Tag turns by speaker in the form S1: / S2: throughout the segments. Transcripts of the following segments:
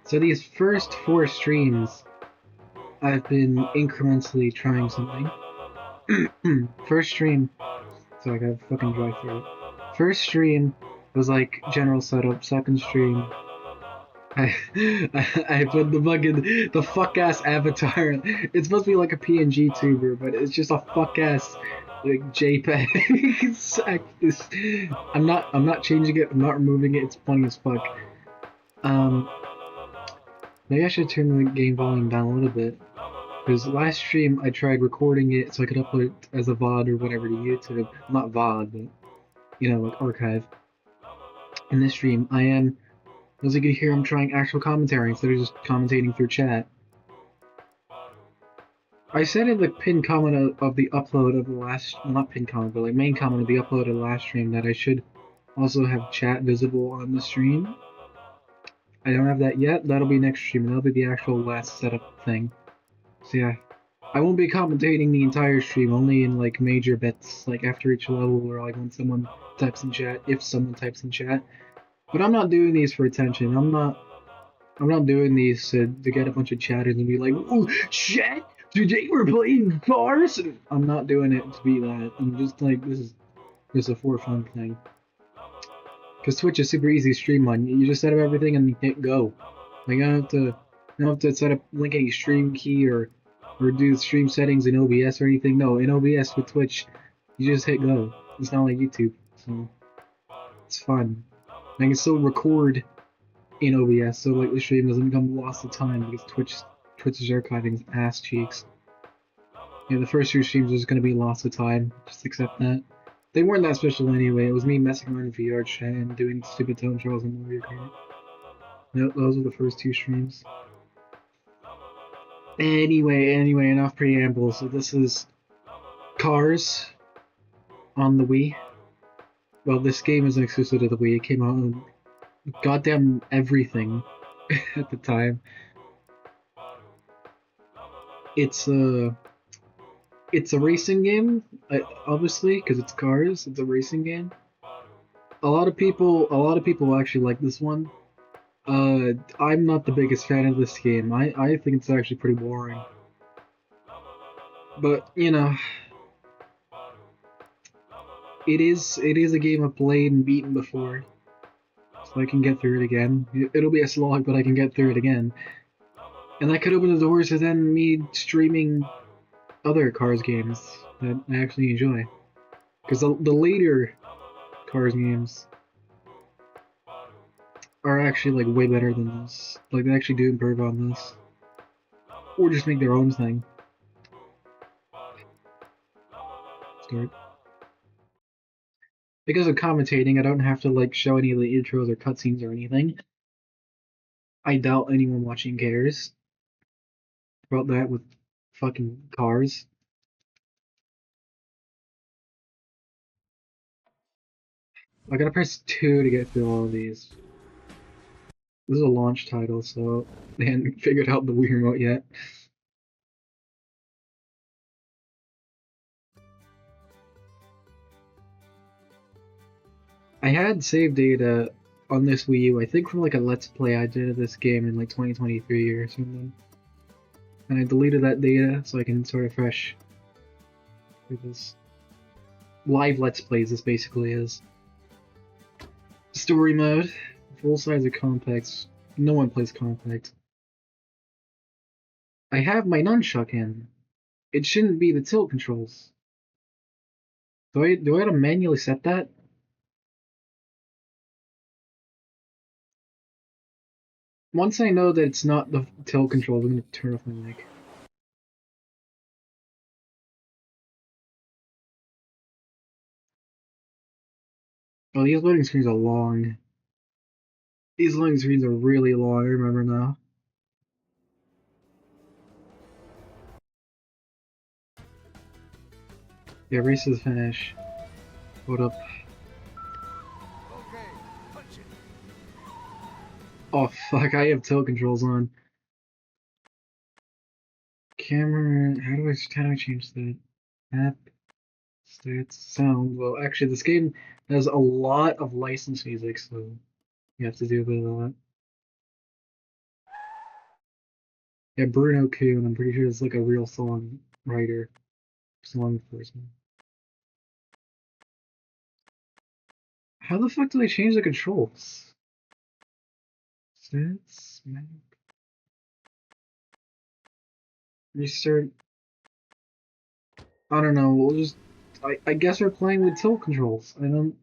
S1: So these first 4 streams, I've been incrementally trying something. First stream, so I gotta fucking drive through it. First stream was like general setup. Second stream, I I put the fuck ass avatar. It's supposed to be like a PNG tuber, but it's just a fuck ass like JPEG. I'm not changing it. I'm not removing it. It's funny as fuck. Um, Maybe I should turn the game volume down a little bit. Because last stream I tried recording it so I could upload it as a VOD or whatever to YouTube. Not VOD, but like archive. In this stream, as you can hear, I'm trying actual commentary instead of just commentating through chat. I said in the pinned comment of the upload of the last, well, not pinned comment, but like main comment of the upload of the last stream that I should also have chat visible on the stream. I don't have that yet. That'll be next stream. That'll be the actual last setup thing. So yeah, I won't be commentating the entire stream, only in like major bits, like after each level or like when someone types in chat, if someone types in chat. But I'm not doing these for attention. I'm not doing these to get a bunch of chatters and be like, "Ooh, chat! Today we're playing Cars!" I'm not doing it to be that. I'm just like, this is just a for fun thing. Because Twitch is super easy to stream on. You just set up everything and you hit go. Like, you don't have to set up link any stream key or do stream settings in OBS or anything. No, in OBS with Twitch, you just hit go. It's not like YouTube, so it's fun. I can still record in OBS, so like the stream doesn't become lost to time because Twitch's archiving is ass cheeks. Yeah, the first 2 streams are just gonna be lost to time. Just accept that. They weren't that special anyway. It was me messing around in VR chat and doing stupid tone trolls in Mario Kart. Nope, those were the first 2 streams. Anyway, enough preamble. So this is Cars on the Wii. Well, this game is exclusive to the Wii. It came out on goddamn everything at the time. It's a racing game, obviously, because it's Cars. It's a racing game. A lot of people actually like this one. I'm not the biggest fan of this game. I think it's actually pretty boring. But it is a game I've played and beaten before, so I can get through it again. It'll be a slog, but I can get through it again. And that could open the doors to then me streaming other Cars games that I actually enjoy. Because the later Cars games are actually like way better than this. Like they actually do improve on this, or just make their own thing. Start. Because of commentating, I don't have to like show any of the intros or cutscenes or anything. I doubt anyone watching cares about that with fucking Cars. I gotta press 2 to get through all of these. This is a launch title, so they hadn't figured out the Wii remote yet. I had save data on this Wii U, I think from like a Let's Play I did of this game in like 2023 or something. And I deleted that data so I can start afresh with this live Let's Plays. This basically is story mode, full size or compact. No one plays compact. I have my nunchuck in. It shouldn't be the tilt controls. Do I have to manually set that? Once I know that it's not the tilt controls, I'm gonna turn off my mic. Oh, these loading screens are long. These loading screens are really long, I remember now. Yeah, race to the finish. Hold up. Oh fuck, I have tilt controls on. Camera, how do I change that? Map, stats, sound. Well, actually, this game has a lot of licensed music, so you have to do a bit of that. Yeah, Bruno Kuhn. I'm pretty sure it's like a real song writer, song person. How the fuck do I change the controls? Sets, map, restart. I don't know. We'll just. I guess we're playing with tilt controls. I don't.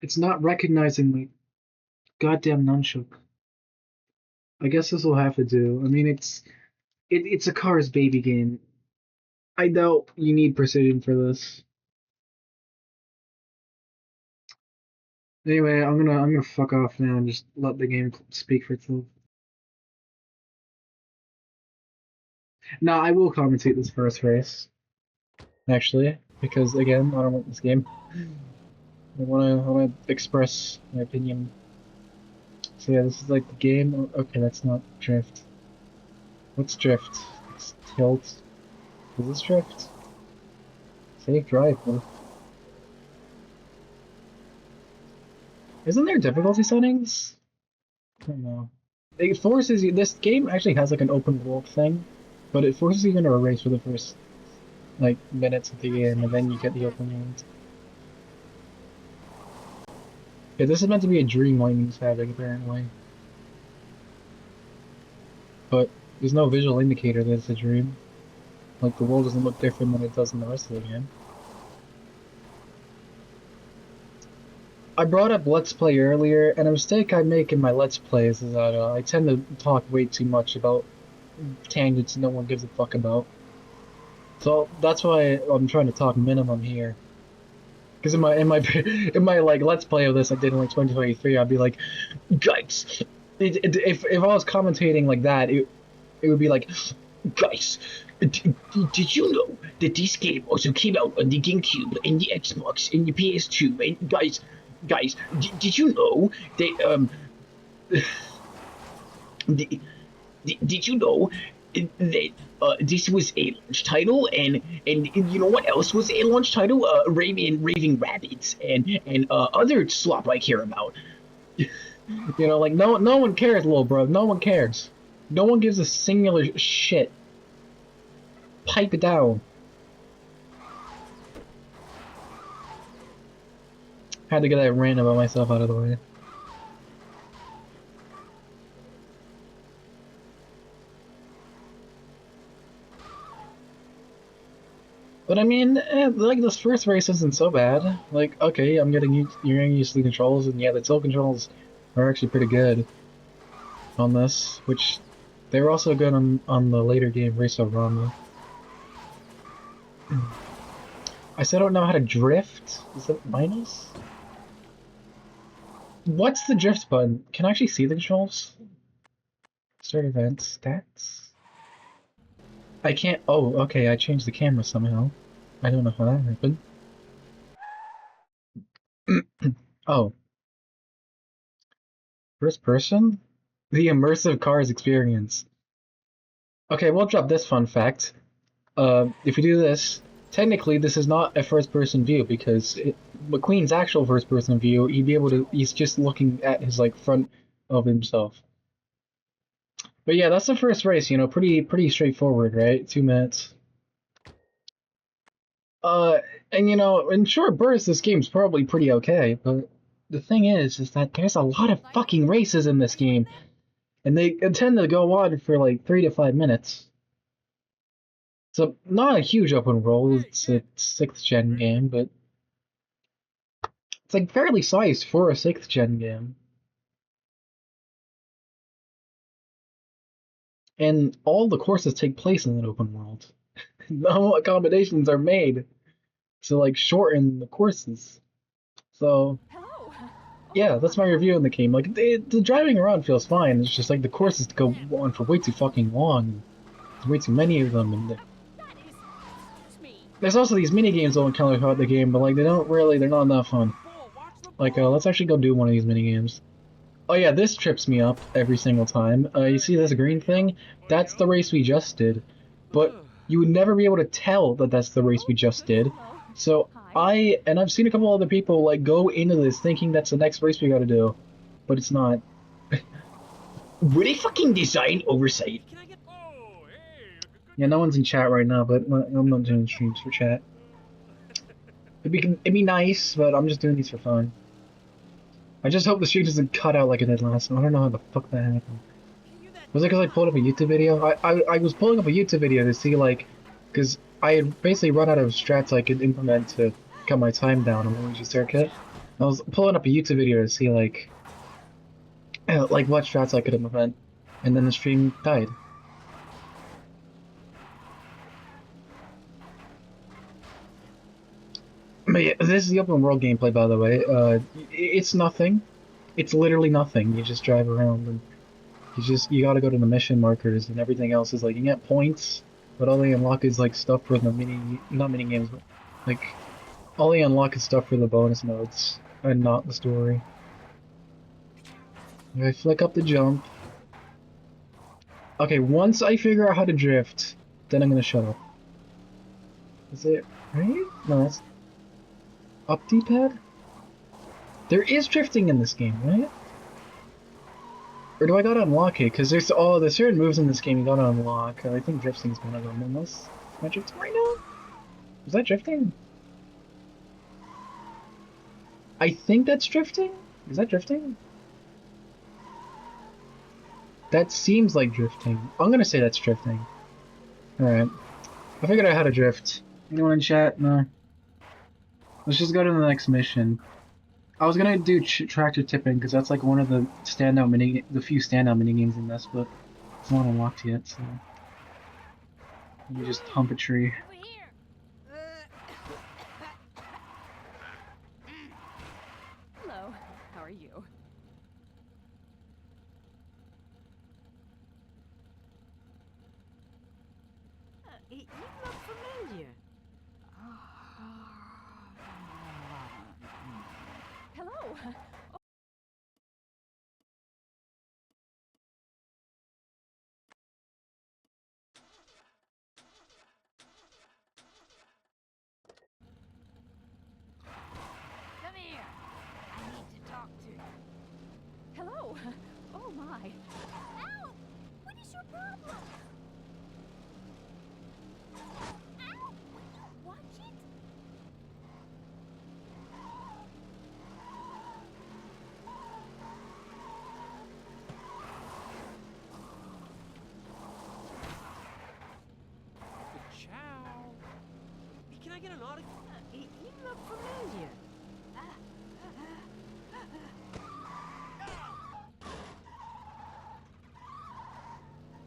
S1: It's not recognizing the goddamn nunchuk. I guess this will have to do. I mean, it's a Cars baby game. I doubt you need precision for this. Anyway, I'm gonna fuck off now and just let the game speak for itself. Now I will commentate this first race, actually, because again, I don't want this game. I wanna express my opinion. So yeah, this is like the game. Okay, that's not drift. What's drift? It's tilt. Is this drift? Safe drive, bro. Isn't there difficulty settings? I don't know. It forces you. This game actually has like an open world thing, but it forces you into a race for the first like minutes of the game, and then you get the open world. Yeah, this is meant to be a dream Lightning's having apparently, but there's no visual indicator that it's a dream. Like the world doesn't look different than it does in the rest of the game. I brought up Let's Play earlier, and a mistake I make in my Let's Plays is that I tend to talk way too much about tangents no one gives a fuck about. So that's why I'm trying to talk minimum here. Because in my like Let's Play of this I did in like 2023, I'd be like, guys, if I was commentating like that, it would be like, guys, did you know that this game also came out on the GameCube and the Xbox and the PS2? And guys, did you know that did you know that this was a launch title, and you know what else was a launch title? Raving Rabbits and other slop I care about. You know, like no one cares, little bro. No one cares. No one gives a singular shit. Pipe it down. Had to get that rant about myself out of the way. But I mean, like this first race isn't so bad. Like, okay, you're getting used to the controls, and yeah, the tilt controls are actually pretty good on this, which they were also good on the later game Race of Rama. I still don't know how to drift. Is it minus? What's the drift button? Can I actually see the controls? Start event stats. I can't. Oh, okay. I changed the camera somehow. I don't know how that happened. Oh, first person? The immersive Cars experience. Okay, we'll drop this fun fact. If you do this, technically this is not a first-person view because McQueen's actual first-person view, he's just looking at his like front of himself. But yeah, that's the first race. You know, pretty straightforward, right? 2 minutes. And you know, in short bursts, this game's probably pretty okay. But the thing is that there's a lot of fucking races in this game, and they tend to go on for like 3 to 5 minutes. So not a huge open world. It's a 6th gen game, but it's like fairly sized for a 6th gen game. And all the courses take place in an open world. No accommodations are made to like shorten the courses. So yeah, that's my review on the game. Like the driving around feels fine. It's just like the courses go on for way too fucking long. There's way too many of them, and there's also these mini games that don't count throughout the game, but like they're not that fun. Like let's actually go do one of these mini games. Oh yeah, this trips me up every single time. You see this green thing? That's the race we just did, but you would never be able to tell that that's the race we just did. So I've seen a couple other people like go into this thinking that's the next race we gotta do, but it's not. Were they fucking design oversight? Yeah, no one's in chat right now, but I'm not doing streams for chat. It'd be nice, but I'm just doing these for fun. I just hope the stream doesn't cut out like it did last time. I don't know how the fuck that happened. Was it because I pulled up a YouTube video? I was pulling up a YouTube video to see, like, because I had basically run out of strats I could implement to cut my time down on Luigi Circuit. I was pulling up a YouTube video to see, like what strats I could implement, and then the stream died. But yeah, this is the open world gameplay, by the way. It's nothing. It's literally nothing. You just drive around and you gotta go to the mission markers, and everything else is like you get points, but all they unlock is like stuff for the not mini games, but like all they unlock is stuff for the bonus modes and not the story. If I flick up the jump. Okay, once I figure out how to drift, then I'm gonna shut up. Is it right? No, that's up D-pad? There is drifting in this game, right? Or do I gotta unlock it? Because there's certain moves in this game you gotta unlock. I think drifting's one of them. Unless am I drifting right now? Is that drifting? I think that's drifting? Is that drifting? That seems like drifting. I'm gonna say that's drifting. Alright. I figured out how to drift. Anyone in chat? No. Let's just go to the next mission. I was gonna do tractor tipping because that's like one of the few standout mini games in this, but it's not unlocked yet. So let me just hump a tree.
S2: Hello, how are you? You look familiar. Hello. Come here. I need to talk to you. Hello. Oh my. Ow! What is your problem? Ow! Will you watch it?
S3: Ciao. Can I get an autograph?
S2: You look familiar.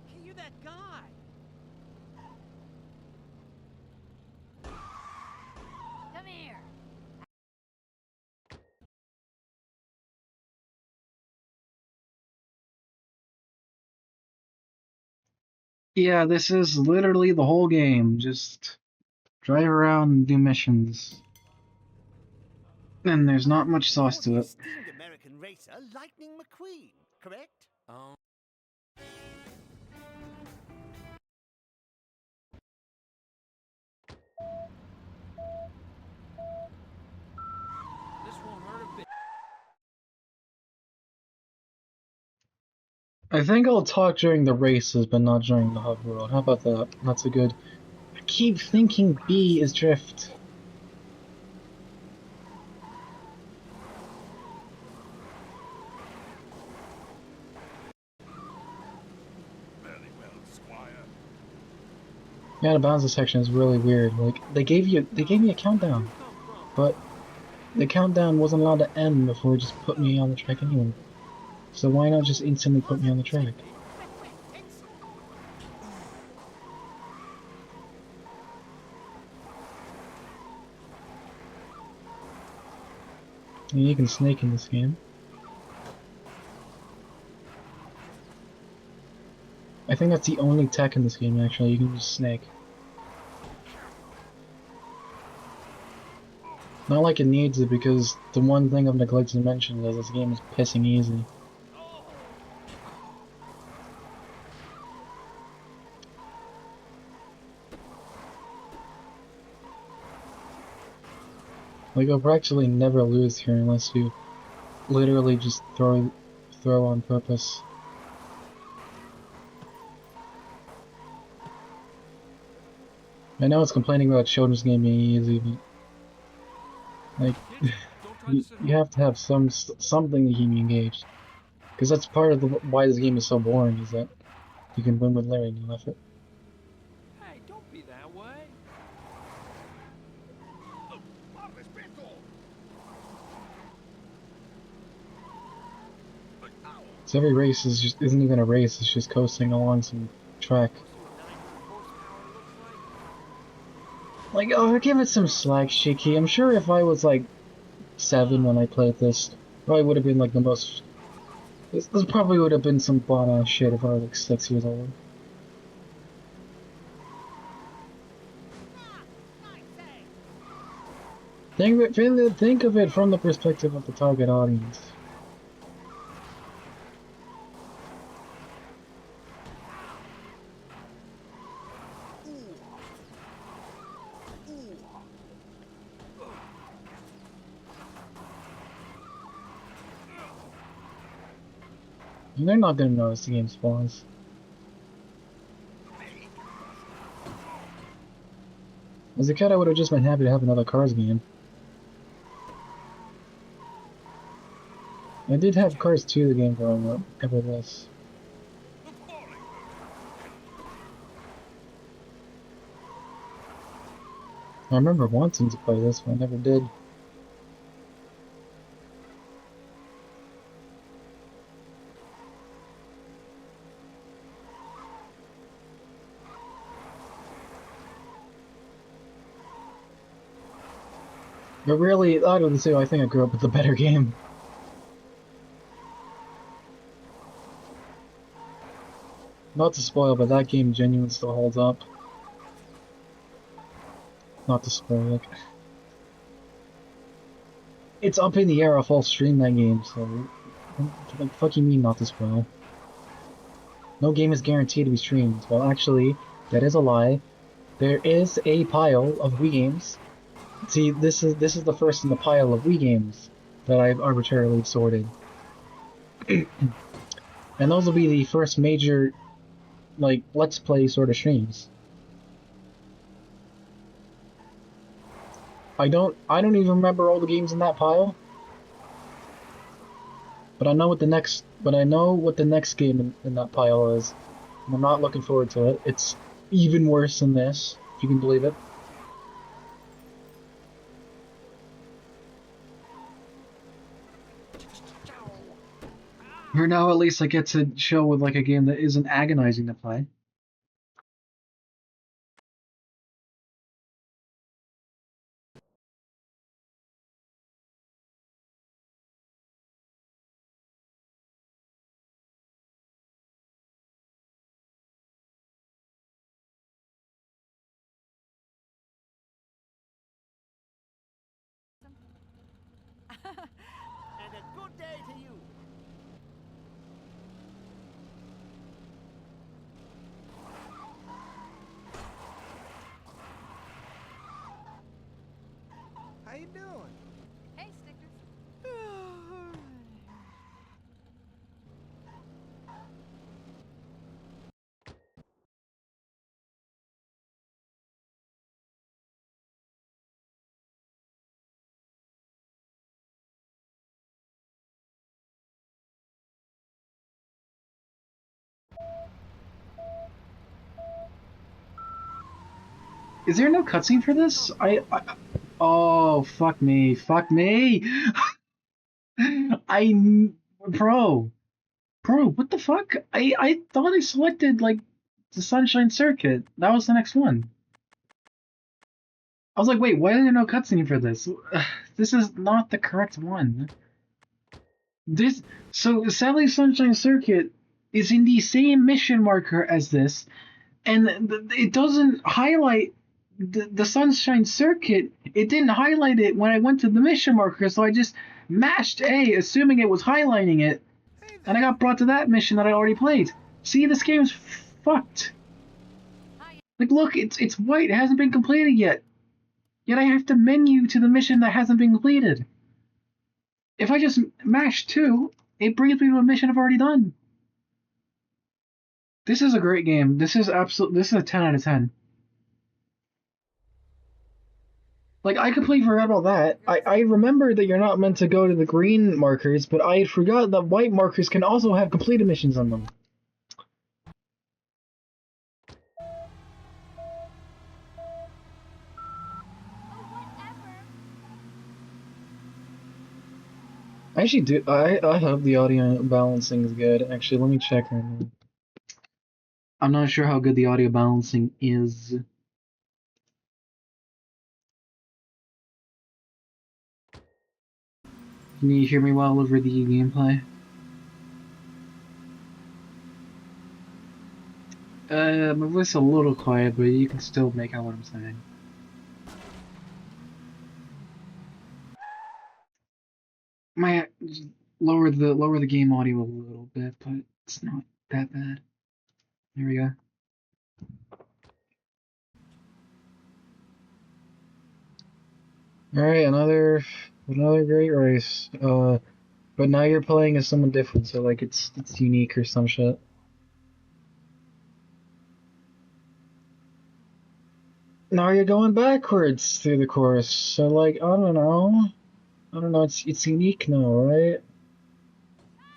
S3: Hey, you're that guy.
S2: Come here.
S1: Yeah, this is literally the whole game. Just drive around and do missions. And there's not much sauce
S4: You're
S1: to
S4: the
S1: it.
S4: esteemed American racer, Lightning McQueen, correct?
S3: Oh. This won't hurt a bit.
S1: I think I'll talk during the races, but not during the hub world. How about that? That's a good... I keep thinking B is drift.
S4: Very well, Squire.
S1: Yeah, the Bowser section is really weird. Like, they gave me a countdown, but the countdown wasn't allowed to end before it just put me on the track anyway. So why not just instantly put me on the track? I mean, you can snake in this game. I think that's the only tech in this game, actually. You can just snake. Not like it needs it, because the one thing I've neglected to mention is this game is pissing easy. Like, I'll actually never lose here unless you literally just throw on purpose. I know it's complaining about children's game being easy, but like
S3: Kids, don't try
S1: you,
S3: this at
S1: you
S3: home.
S1: have to have something to keep me engaged. Because that's part of why this game is so boring, is that you can win with Larry no effort.
S3: Hey, don't be that way.
S1: So every race isn't even a race, it's just coasting along some track.
S3: Want to see what 900 horsepower looks
S1: Like, oh, give it some slack, Shiki. I'm sure if I was like 7 when I played this, probably would have been like the most. This probably would have been some bomb ass shit if I was like 6 years old. Think of it from the perspective of the target audience. And they're not gonna notice the game's flaws. As a kid, I would have just been happy to have another Cars game. I did have Cars 2, the game growing up, nevertheless. I remember wanting to play this, but I never did. But really, out of the two, I think I grew up with a better game. Not to spoil, but that game genuinely still holds up. Not to spoil, like... It's up in the air if I'll stream that game, so... Like, fuck you mean not to spoil? No game is guaranteed to be streamed. Well, actually, that is a lie. There is a pile of Wii games. See, this is the first in the pile of Wii games that I've arbitrarily sorted. And those will be the first major, like, Let's Play sort of streams. I don't even remember all the games in that pile. But I know what the next game in that pile is. And I'm not looking forward to it. It's even worse than this, if you can believe it. For now, at least I get to show with like a game that isn't agonizing to play.
S4: And a good day to you. How you doing?
S2: Hey, Stickers.
S1: Is there no cutscene for this? Oh, fuck me. Fuck me! Bro. Bro, what the fuck? I thought I selected, like, the Sunshine Circuit. That was the next one. I was like, wait, why is there no cutscene for this? This is not the correct one. So Sally Sunshine Circuit is in the same mission marker as this, and it doesn't highlight the Sunshine Circuit. It didn't highlight it when I went to the mission marker, so I just mashed A, assuming it was highlighting it, and I got brought to that mission that I already played. See, this game's fucked. Like, look, it's white. It hasn't been completed yet. Yet I have to menu to the mission that hasn't been completed. If I just mash 2, it brings me to a mission I've already done. This is a great game. This is a 10 out of 10. Like, I completely forgot about that. I remember that you're not meant to go to the green markers, but I forgot that white markers can also have completed missions on them.
S2: Oh, whatever.
S1: I actually do. I hope the audio balancing is good. Actually, let me check right now. I'm not sure how good the audio balancing is. Can you hear me well over the gameplay? My voice is a little quiet, but you can still make out what I'm saying. My lower the game audio a little bit, but it's not that bad. There we go. All right, another great race. But now you're playing as someone different, so like it's unique or some shit. Now you're going backwards through the course, so like I don't know. It's unique now, right?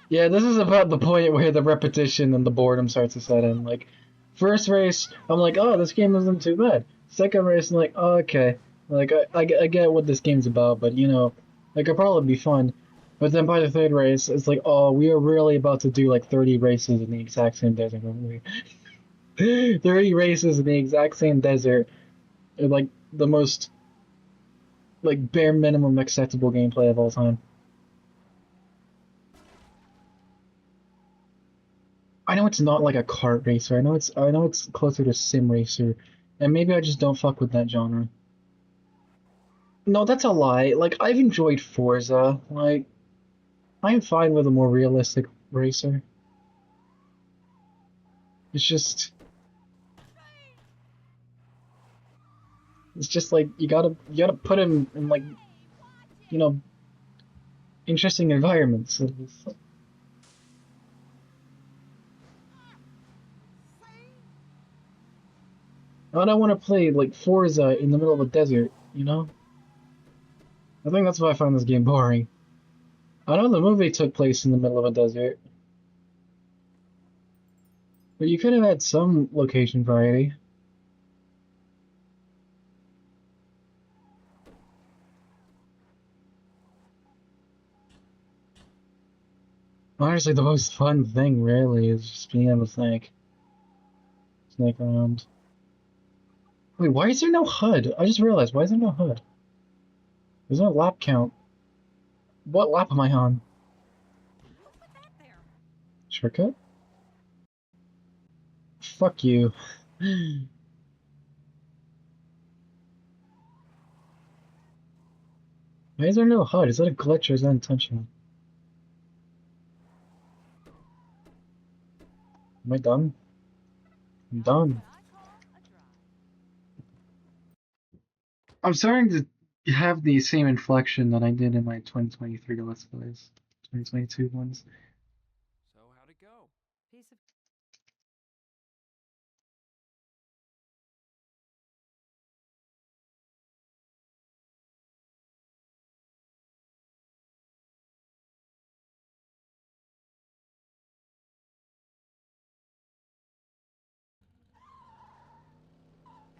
S1: Yeah, this is about the point where the repetition and the boredom starts to set in. Like, first race, I'm like, oh, this game isn't too bad. Second race, I'm like, oh, okay. Like, I get what this game's about, but you know, like, it'll probably be fun. But then by the third race, it's like, oh, we are really about to do like 30 races in the exact same desert, aren't we? 30 races in the exact same desert, like the most like bare minimum acceptable gameplay of all time. I know it's not like a kart racer. I know it's closer to sim racer, and maybe I just don't fuck with that genre. No, that's a lie. Like I've enjoyed Forza. Like I'm fine with a more realistic racer. It's just it's just like you gotta put him in like you know interesting environments. I don't want to play like Forza in the middle of a desert. You know. I think that's why I find this game boring. I know the movie took place in the middle of a desert, but you could have had some location variety. Honestly, the most fun thing really is just being able to snake around. Wait, why is there no HUD? I just realized, why is there no HUD? There's no lap count. What lap am I on?
S2: Who put that there?
S1: Shortcut? Fuck you. Why is there no HUD? Is that a glitch or is that intentional? Am I done? I'm
S2: That's
S1: done.
S2: what I call a drive.
S1: I'm starting to have the same inflection that I did in my 2023 Let's Plays. 2022 ones.
S3: So how'd it go?
S2: Piece of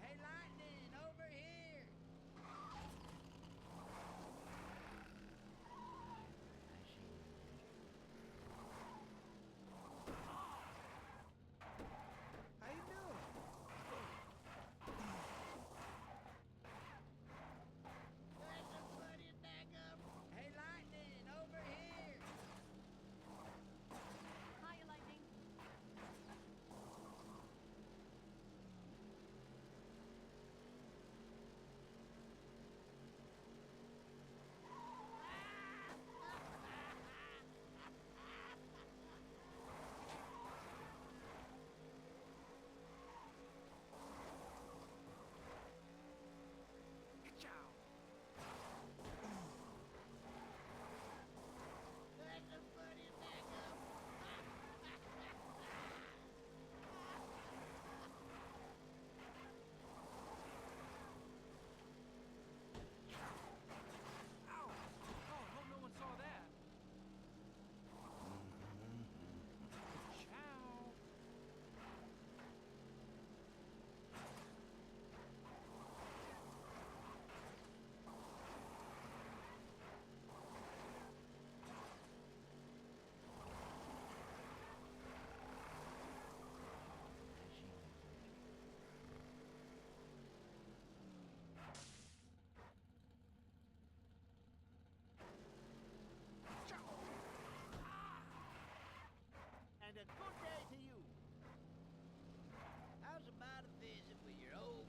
S4: Hey, Lightning, over here! How's about a visit with your old...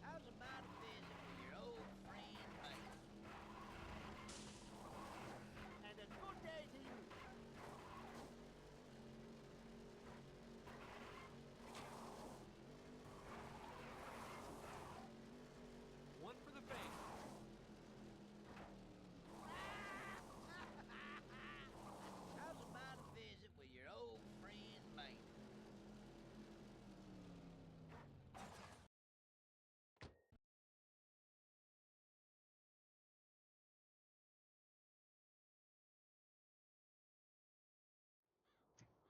S4: How's about a visit with your old friend, mate? And a good day to you.
S3: One for the bank.
S4: How's about a visit with your old friend, mate?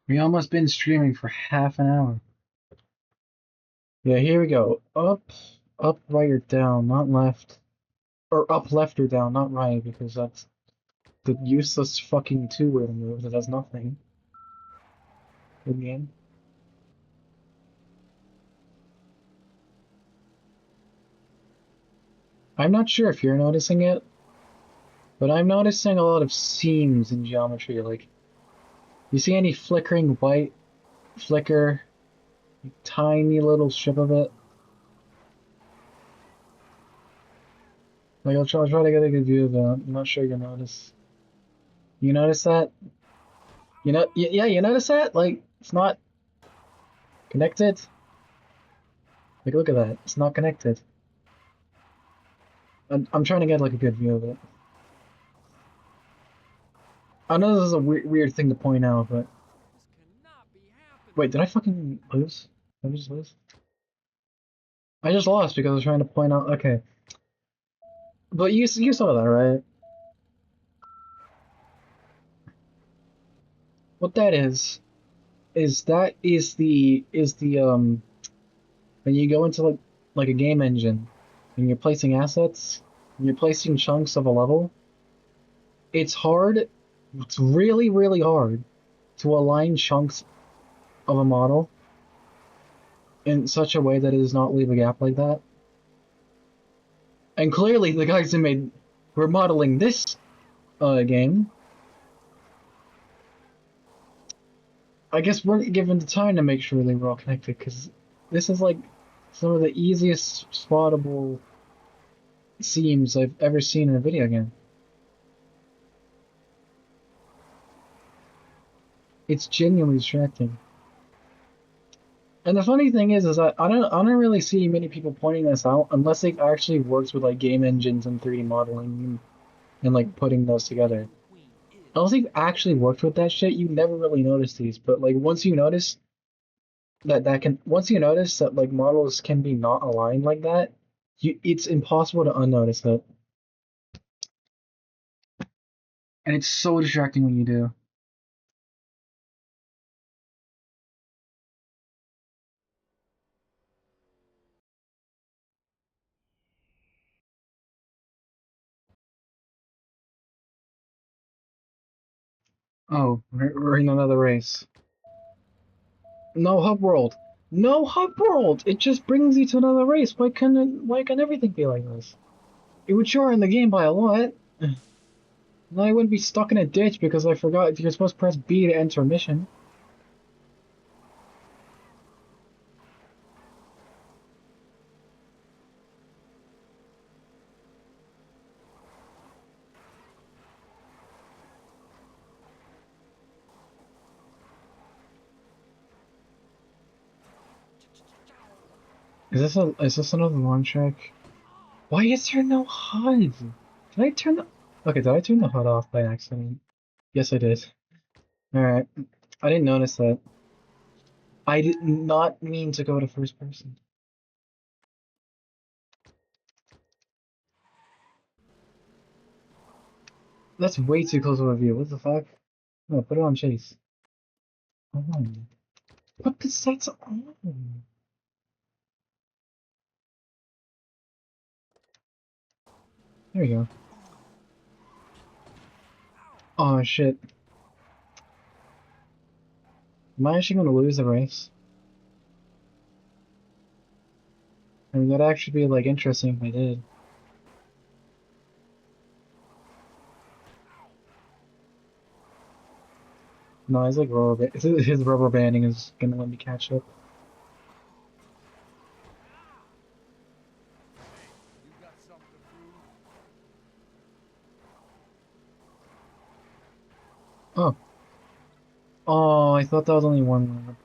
S1: We almost been streaming for half an hour. Yeah, here we go. Up, right, or down, not left. Or up, left, or down, not right, because that's the useless fucking two-wheel move that does nothing. Good game. I'm not sure if you're noticing it, but I'm noticing a lot of seams in geometry. Like, you see any flickering white flicker? Tiny little strip of it? Like, I'll try to get a good view of it. I'm not sure you notice. You notice that? You know, yeah, you notice that? Like, it's not connected? Like, look at that. It's not connected. I'm trying to get, like, a good view of it. I know this is a weird thing to point out, but...
S3: This cannot be happening.
S1: Wait, did I fucking lose? Did I just lose? I just lost because I was trying to point out... Okay. But you saw that, right? What that is that is the when you go into like a game engine and you're placing assets and you're placing chunks of a level, it's hard, it's really hard to align chunks of a model in such a way that it does not leave a gap like that. And clearly the guys who were modeling this game, I guess weren't given the time to make sure they were all connected, because this is like some of the easiest spottable seams I've ever seen in a video game. It's genuinely distracting. And the funny thing is that I don't really see many people pointing this out unless they've actually worked with like game engines and 3D modeling and like putting those together.
S3: Queen is.
S1: Unless you've actually worked with that shit, you never really notice these. But like once you notice once you notice that like models can be not aligned like that, it's impossible to unnotice it. And it's so distracting when you do. Oh, we're in another race. No hub world. No hub world! It just brings you to another race. Why can everything be like this? It would shorten the game by a lot. Then I wouldn't be stuck in a ditch because I forgot you're supposed to press B to enter a mission. Is this another launch track? Why is there no HUD? Did I turn the Okay, did I turn the HUD off by accident? Yes, I did. Alright. I didn't notice that. I did not mean to go to first person. That's way too close of a view. What the fuck? No, put it on chase. Hold on. Put the sights on. There we go. Oh shit. Am I actually gonna lose the race? I mean, that'd actually be like interesting if I did. No, he's like his rubber banding is gonna let me catch up.
S3: You got something to prove?
S1: Oh. Oh, I thought that was only one lap.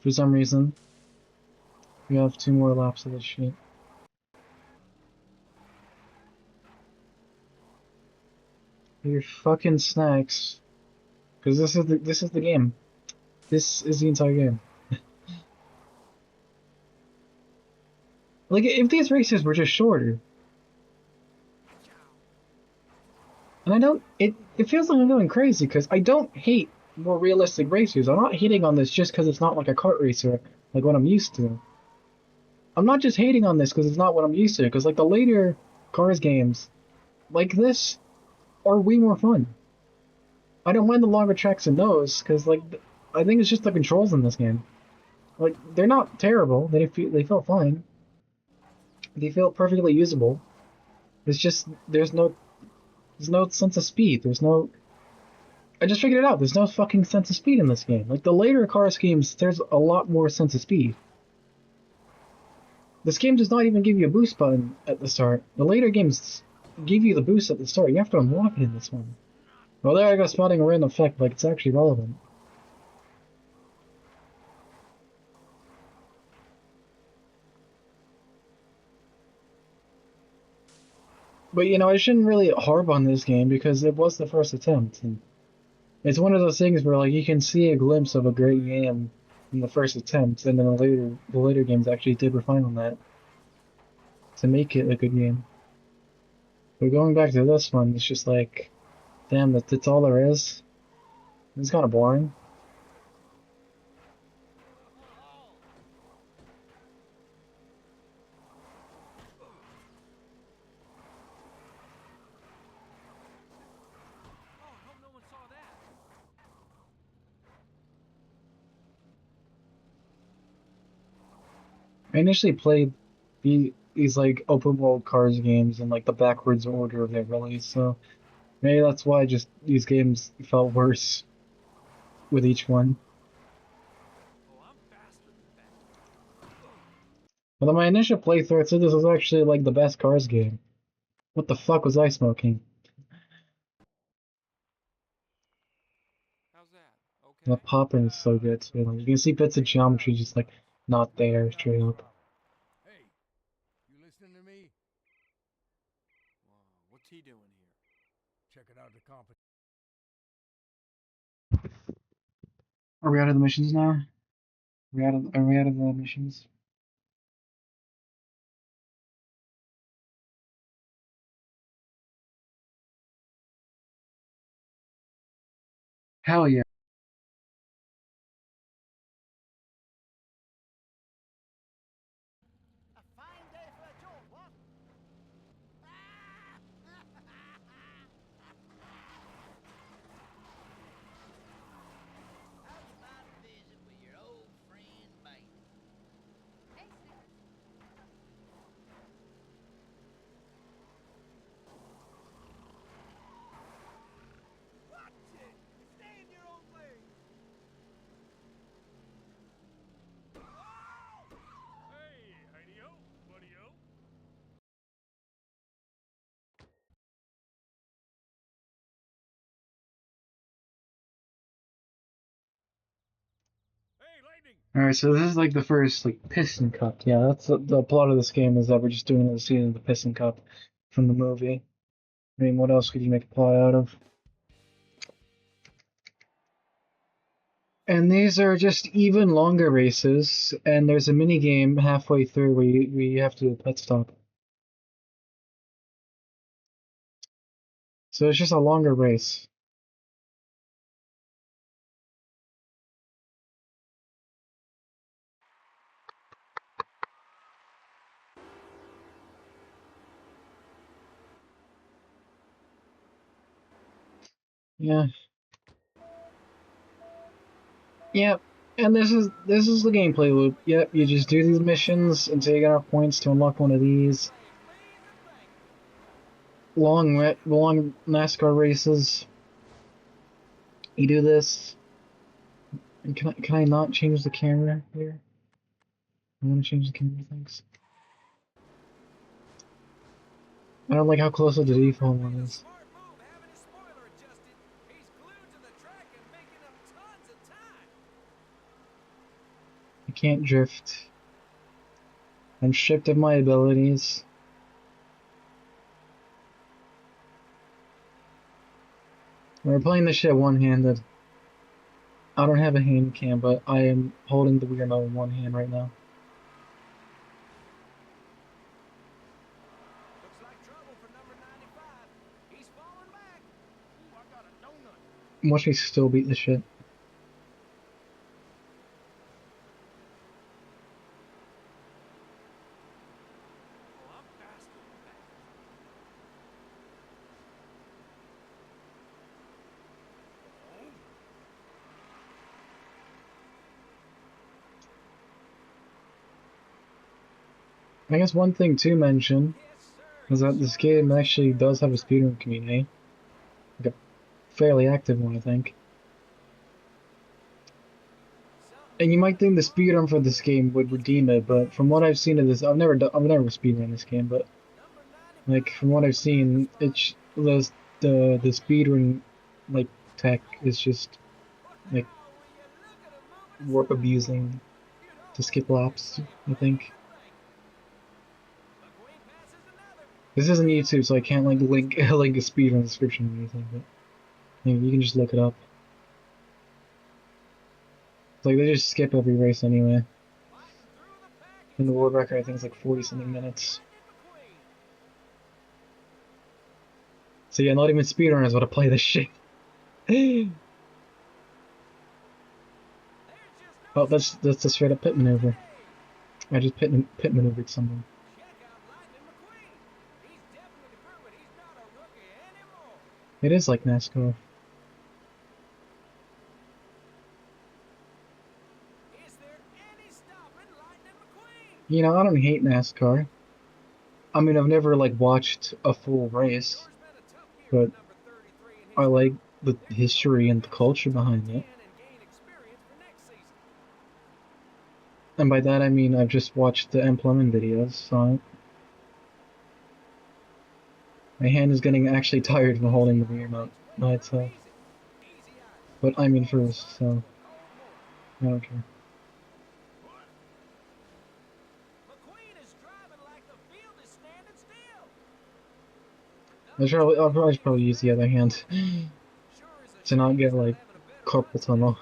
S1: For some reason, we have 2 more laps of this shit. Your fucking snacks. Cause this is the game. This is the entire game. Like if these races were just shorter, and I don't, it feels like I'm going crazy because I don't hate more realistic races. I'm not hating on this just because it's not like a kart racer like what I'm used to. I'm not just hating on this because it's not what I'm used to. Because like the later Cars games like this are way more fun. I don't mind the longer tracks in those because like I think it's just the controls in this game. Like they're not terrible. They feel fine. They feel perfectly usable. It's just there's no sense of speed. There's no I just figured it out. There's no fucking sense of speed in this game. Like the later Cars games, there's a lot more sense of speed. This game does not even give you a boost button at the start. The later games give you the boost at the start. You have to unlock it in this one. Well, there I go spotting a random effect, like it's actually relevant. But you know, I shouldn't really harp on this game because it was the first attempt, and it's one of those things where like you can see a glimpse of a great game in the first attempt, and then the later games actually did refine on that to make it a good game. But going back to this one, it's just like, damn, that's all there is. It's kind of boring.
S3: Oh, I hope no one saw that.
S1: I initially played these like open world Cars games in like the backwards order of their release, so maybe that's why just these games felt worse with each one.
S3: Oh, I'm faster than that.
S1: But on my initial playthrough, I said this was actually like the best Cars game. What the fuck was I smoking?
S3: How's that?
S1: The
S3: Okay?
S1: popping is so good too. Like, you can see bits of geometry just like not there straight up.
S3: Hey, you listening to me? Whoa, what's he doing here? Checking out the competition.
S1: Are we out of the missions now? Are we out of the missions? Hell yeah.
S4: A fine day for a jaunt, what? How's about a visit with your old friend Bailey?
S2: Hey, Snickers.
S3: Watch it! Stay in your own
S1: Alright, so this is like the first like Piston Cup. Yeah, that's the plot of this game is that we're just doing the scene of the Piston Cup from the movie. I mean, what else could you make a plot out of? And these are just even longer races, and there's a mini game halfway through where you have to do a pit stop. So it's just a longer race. Yeah. Yep. And this is the gameplay loop. Yep, you just do these missions until you get enough points to unlock one of these long NASCAR races. You do this. And can I not change the camera here? I want to change the camera, thanks. I don't like how close to the default one
S3: Making a
S1: is.
S3: smart move having his spoiler adjusted. He's glued to the track and making up tons of time.
S1: I can't drift. I'm stripped of my abilities. We're playing this shit one-handed. I don't have a hand cam, but I am holding the Wii remote in one hand right now.
S3: Looks like trouble for number 95. He's falling back. Ooh, I got a donut.
S1: Watch me still beat this shit.
S3: Oh, I'm faster than that.
S1: I guess one thing to mention
S3: Yes, sir.
S1: is that this game actually does have a speedrun community. Like a fairly active one, I think. And you might think the speedrun for this game would redeem it, but from what I've seen of this, I've never speedrun this game, but
S3: Number 95.
S1: like from what I've seen, it's the speedrun like tech is just like
S3: Wow, will you look at him moving
S1: warp
S3: aside.
S1: abusing
S3: You'd
S1: to
S3: almost
S1: skip
S3: think you're
S1: laps,
S3: seeing
S1: I
S3: right
S1: think.
S3: through the thing. McQueen passes another.
S1: This isn't YouTube, so I can't like link link a speedrun description or anything, but you can just look it up. It's like they just skip every race anyway.
S3: Fighting through the pack.
S1: And
S3: It's
S1: the world
S3: number
S1: record I think is like 40 something
S3: 95.
S1: minutes.
S3: Lightning McQueen.
S1: So yeah, not even speedrunners would to play this shit.
S3: There's just no
S1: Oh,
S3: stopping
S1: that's a straight up pit
S3: McQueen
S1: maneuver.
S3: today.
S1: I just pit maneuvered someone.
S3: Check out Lightning McQueen. He's definitely proven he's not a rookie anymore.
S1: It is like NASCAR.
S3: Is there any stopping Lightning McQueen?
S1: You know, I don't hate NASCAR. I mean, I've never like watched a full race,
S3: Sure's been a tough year
S1: but
S3: for number 33 and
S1: I
S3: his
S1: like
S3: crew.
S1: the
S3: They're
S1: history and the
S3: hoping to
S1: culture
S3: improve
S1: behind it.
S3: again and gain experience for next season.
S1: And by that I mean I've just watched the implement videos, so my hand is getting actually tired from holding the Wii remote by itself.
S3: Easy item.
S1: But I'm in
S3: Or
S1: first,
S3: soft
S1: so
S3: or cold morning.
S1: I don't care.
S3: McQueen is driving like the field is standing still.
S1: I'll probably use the other hand
S3: Sure is a
S1: to not
S3: shame
S1: get
S3: he's not
S1: like
S3: having a better run
S1: carpal
S3: today.
S1: tunnel.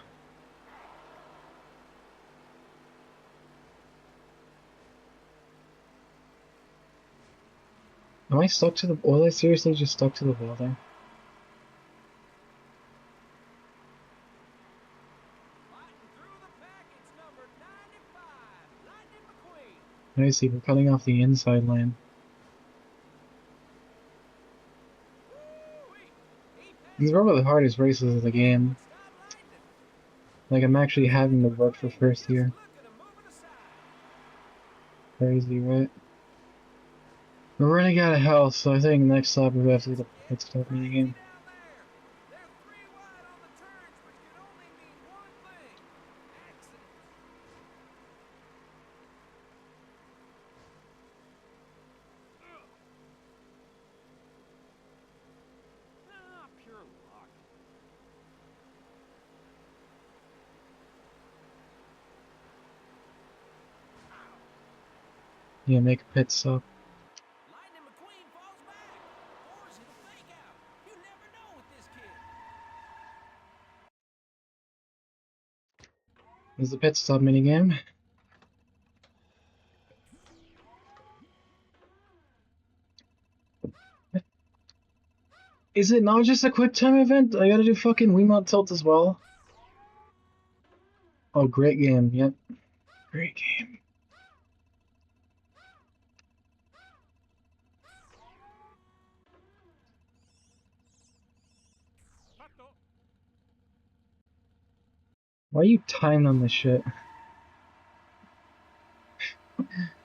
S1: Am I stuck to the? Was I seriously just stuck to the wall there?
S3: Fighting through the pack, it's number 95, Lightning McQueen.
S1: I see. We're cutting off the inside lane.
S3: Woo-wee. He
S1: These
S3: passes
S1: are one of the
S3: another.
S1: hardest races of the game.
S3: Would stop Lightning.
S1: Like I'm actually having to work for first
S3: Just
S1: here.
S3: look at him moving aside.
S1: Crazy, right? We're running out of health, so I think next stop we have to do the pit stop
S3: Crazy
S1: minigame.
S3: down there. They're 3 wide on the turns, which could only mean one thing. Accidents. Pure luck.
S1: Yeah, make a pit stop.
S3: Lightning McQueen falls back. Or is it a fake out? You never know with this kid.
S1: There's the pit stop minigame. Is it not just a quick time event? I gotta do fucking Wiimote tilt as well. Oh, great game. Yep. Great game. Why are you timed on this shit?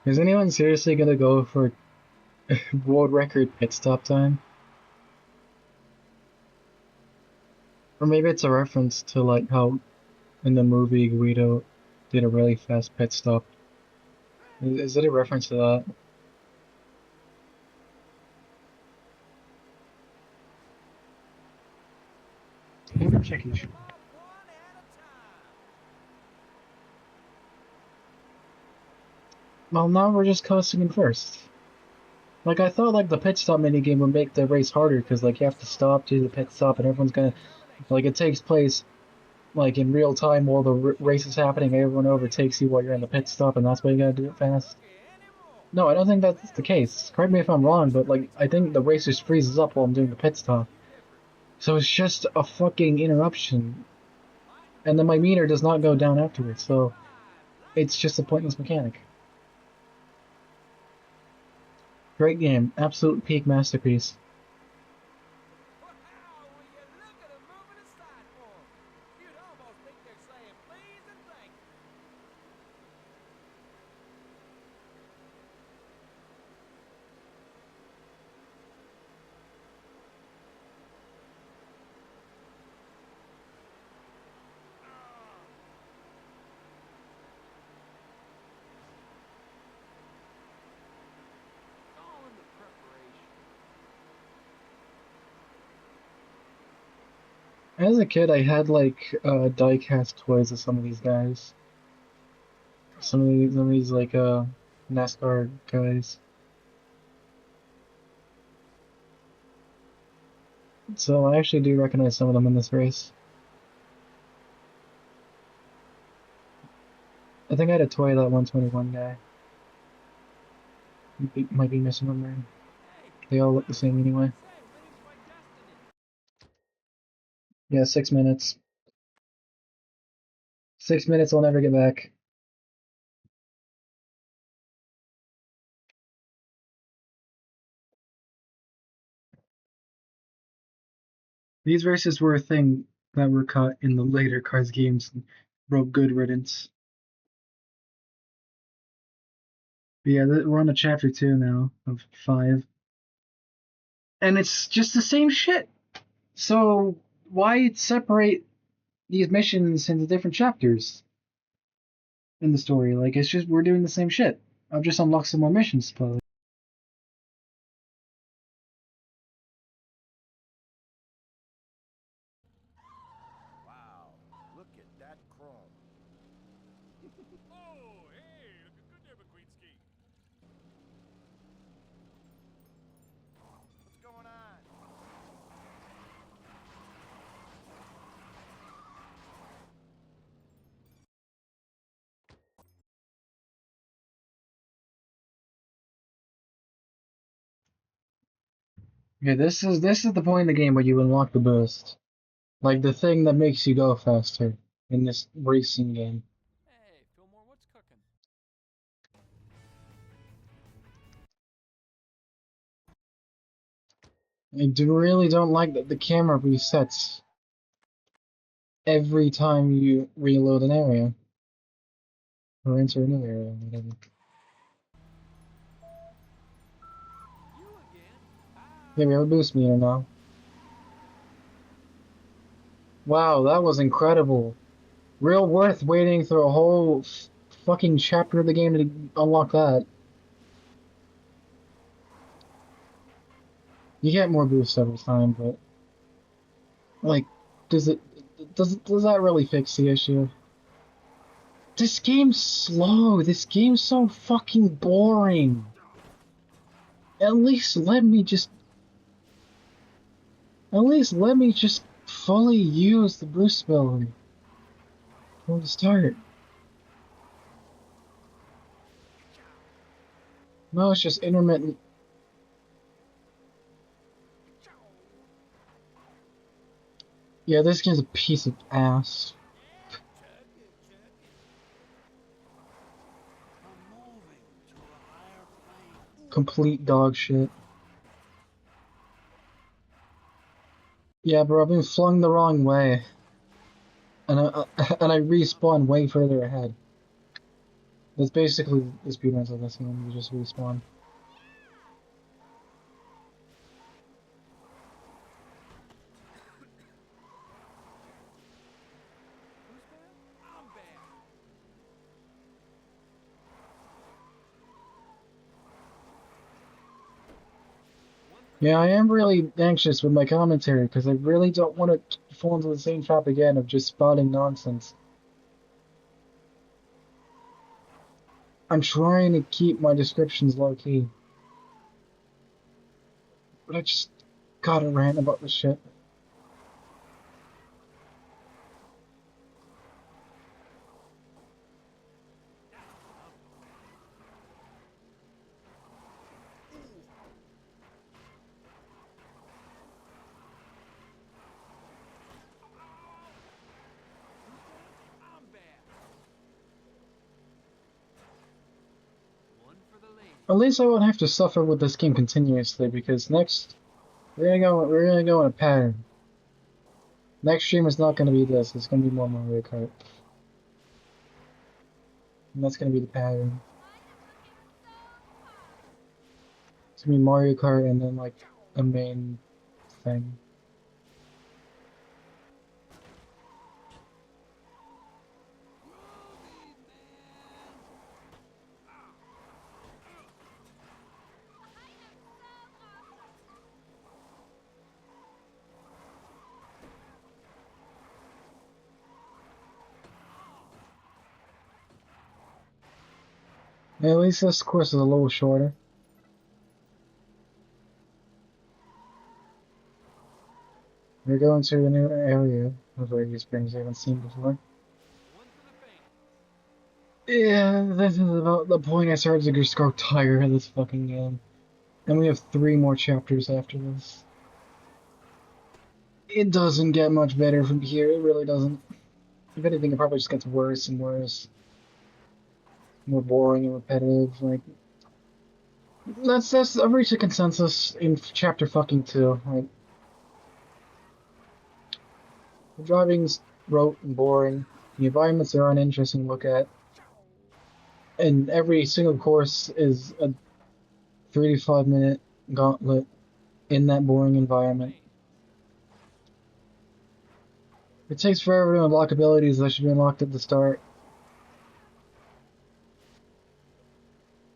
S1: Is anyone seriously gonna go for world record pit stop time? Or maybe it's a reference to like how in the movie Guido did a really fast pit stop. Is it a reference to that? I'm checking. Well, now we're just coasting in first. Like, I thought, like, the pit stop minigame would make the race harder, because, like, you have to stop, do the pit stop, and everyone's gonna... Like, it takes place, like, in real time while the race is happening, everyone overtakes you while you're in the pit stop, and that's why you gotta do it fast. No, I don't think that's the case. Correct me if I'm wrong, but, like, I think the race just freezes up while I'm doing the pit stop. So it's just a fucking interruption. And then my meter does not go down afterwards, so... It's just a pointless mechanic. Great game. Absolute peak masterpiece.
S3: Wow, will you look at him moving aside for him? You'd almost think they're saying please and thank you. All in the preparation.
S1: As a kid, I had like die-cast toys of some of these guys. Some of these like NASCAR guys. So I actually do recognize some of them in this race. I think I had a toy of that 121 guy. Might be missing one there. They all look the same anyway. Yeah, 6 minutes. 6 minutes I'll never get back. These races were a thing that were caught in the later Cars games and wrote good riddance. But yeah, we're on to chapter 2 now of 5. And it's just the same shit. So why separate these missions into different chapters in the story? Like, it's just we're doing the same shit. I've just unlocked some more missions, probably.
S3: Wow, look at that chrome. Oh, hey, looking good there, McQueenski. What's going on?
S1: Yeah, this is the point in the game where you unlock the boost, like the thing that makes you go faster in this racing game.
S3: Hey, Fillmore, what's cooking?
S1: Really don't like that the camera resets every time you reload an area or enter a new area. Whatever.
S3: You again?
S1: Yeah, we have a boost meter now. Wow, that was incredible. Real worth waiting through a whole fucking chapter of the game to unlock that. You get more boosts every time, but like, does that really fix the issue? This game's slow. This game's so fucking boring. At least let me just. At least let me just fully use the boost ability from the start. No, it's just intermittent. Yeah, this game's a piece of ass.
S4: Chug it, chug it. I'm moving to a higher plane.
S1: Complete dog shit. Yeah, bro, I've been flung the wrong way. And I respawn way further ahead. That's basically the speedruns of this game, you just respawn.
S3: I'm back.
S1: Yeah, I am really anxious with my commentary, because I really don't want to fall into the same trap again of just spouting nonsense. I'm trying to keep my descriptions low-key. But I just gotta rant about this shit.
S3: I'm back. One for the lady.
S1: At least I won't have to suffer with this game continuously, because next we're gonna go in a pattern. Next stream is not gonna be this, it's gonna be more Mario Kart. And that's gonna be the pattern. It's gonna be Mario Kart and then like a main thing. At least this course is a little shorter. We're going to a new area of Lady Springs I haven't seen before.
S3: One for the fans.
S1: Yeah, this is about the point I started to just grow tired of this fucking game. And we have 3 more chapters after this. It doesn't get much better from here, it really doesn't. If anything, it probably just gets worse and worse. More boring and repetitive, like... I've reached a consensus in chapter fucking 2, like... The driving's rote and boring, the environments are uninteresting to look at, and every single course is a 3 to 5 minute gauntlet in that boring environment. It takes forever to unlock abilities that should be unlocked at the start.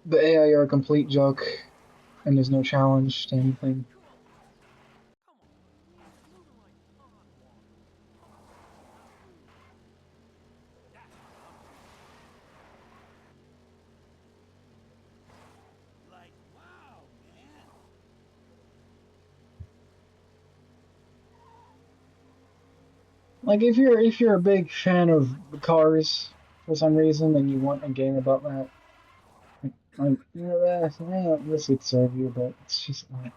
S1: The AI are a complete joke, and there's no challenge to anything.
S4: Like, wow, man.
S1: Like if you're a big fan of cars for some reason and you want a game about that, like this would serve you, but it's just not.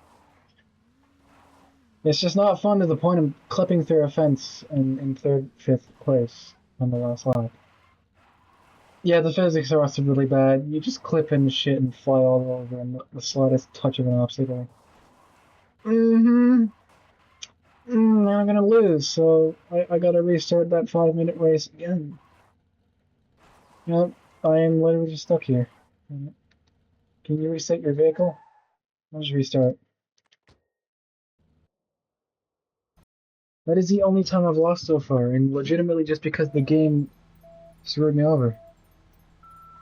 S1: It's just not fun to the point of clipping through a fence in 3rd, 5th place on the last lap. Yeah, the physics are also really bad. You just clip into shit and fly all over in the slightest touch of an obstacle. I'm gonna lose, so I gotta restart that 5-minute race again. Yep, I am literally just stuck here. Can you reset your vehicle? I'll just restart. That is the only time I've lost so far, and legitimately just because the game screwed me over.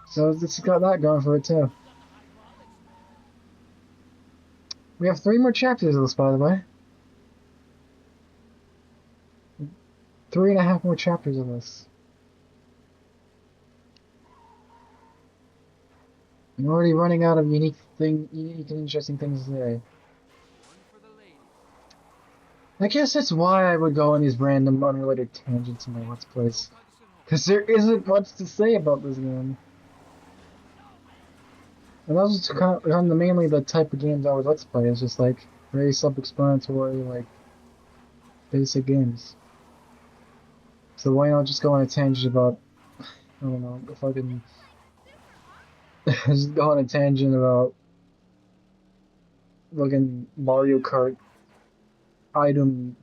S1: So it's got that going for it too. We have 3 more chapters of this, by the way. 3.5 more chapters of this. I'm already running out of unique and interesting things to say.
S3: One for the lady.
S1: I guess that's why I would go on these random unrelated tangents in my Let's
S3: No
S1: Plays.
S3: medicine home.
S1: Because there isn't much to say about this game. And those are kind of mainly the type of games I would Let's Play. It's just like very self-explanatory, like basic games. So why not just go on a tangent about, I don't know, if I can just go on a tangent about fucking Mario Kart item,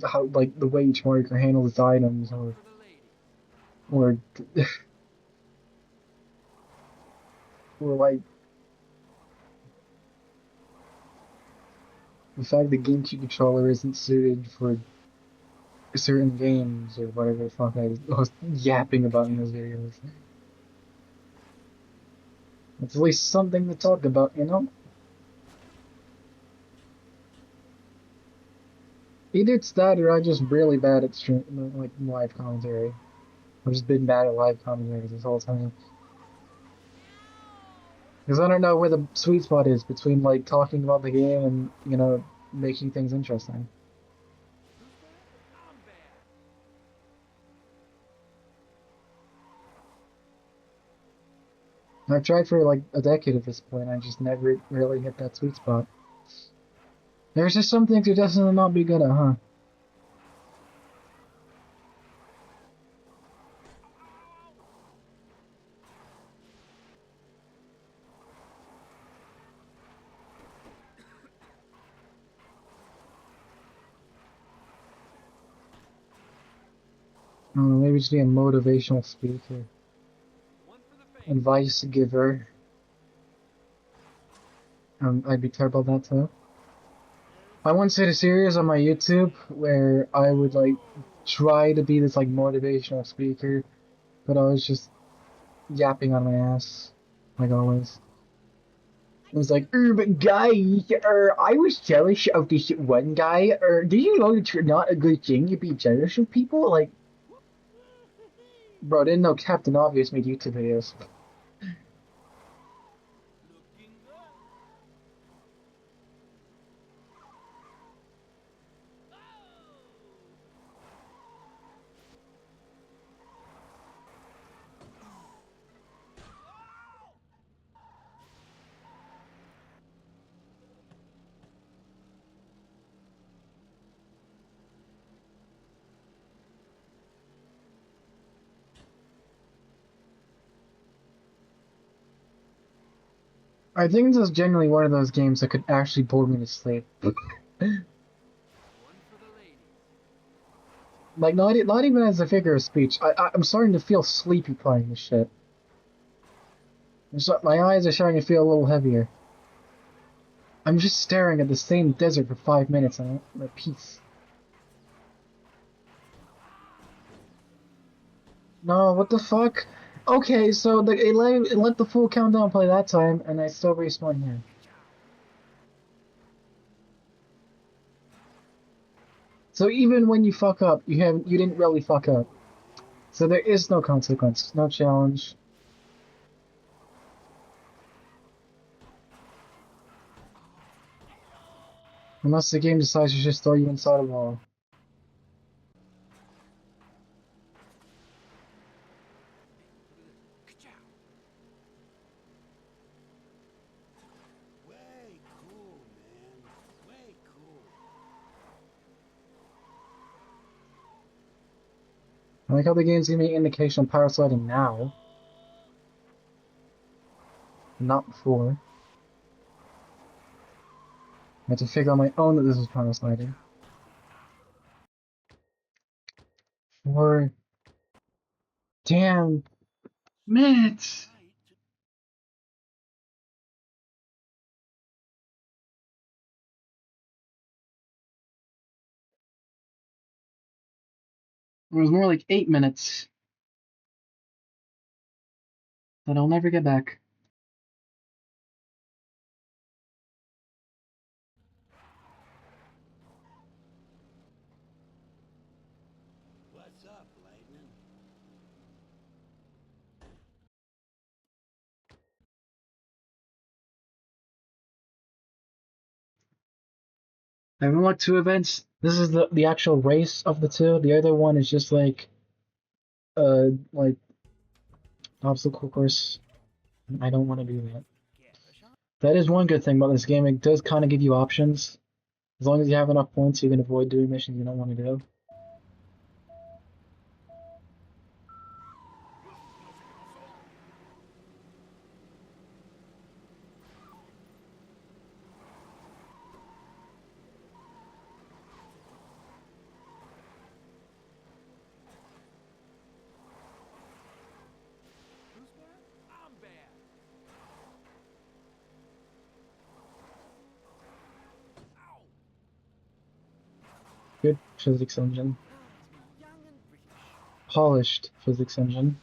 S1: how, like the way each Mario Kart handles its items,
S3: One for the lady.
S1: or, or like the fact the GameCube controller isn't suited for certain games or whatever the fuck I was yapping about in those videos. It's at least something to talk about, you know? Either it's that or I'm just really bad at like live commentary. I've just been bad at live commentary this whole time. Because I don't know where the sweet spot is between like talking about the game and, you know, making things interesting.
S3: Who's bad? I'm bad.
S1: I've tried for like a decade at this point, I just never really hit that sweet spot. There's just some things you're destined to not be good at, huh? I don't know, maybe just be a motivational speaker,
S3: One for the face.
S1: advice giver. I'd be terrible at that too. I once did a series on my YouTube where I would like try to be this like motivational speaker, but I was just yapping on my ass, like always. It was like, but guys, I was jealous of this one guy. Do you know it's not a good thing to be jealous of people? Like, bro, I didn't know Captain Obvious made YouTube videos.
S3: Looking good.
S1: I think this is generally one of those games that could actually bore me to sleep.
S3: One for the ladies.
S1: Like, not even as a figure of speech. I'm starting to feel sleepy playing this shit. My eyes are starting to feel a little heavier. I'm just staring at the same desert for 5 minutes on a piece. No, what the fuck? Okay, so it let the full countdown play that time, and I still respawn here. So even when you fuck up, you didn't really fuck up. So there is no consequence, no challenge. Unless the game decides to just throw you inside a wall.
S3: Ka-chow.
S4: Way cool, man. Way cool.
S1: I like how the game's giving me indication of power sliding now, not before. I had to figure on my own that this was power sliding. 4 damn minutes!
S3: Right.
S1: It was more like 8 minutes that I'll never get back.
S4: What's up, Lightning?
S1: I've unlocked 2 events. This is the actual race of the two. The other one is just like obstacle course. I don't want to do that. That is one good thing about this game. It does kind of give you options. As long as you have enough points, you can avoid doing missions you don't want to do.
S3: Who's bad? I'm bad. Ow!
S1: Good physics engine.
S3: Young and British.
S1: Polished physics engine.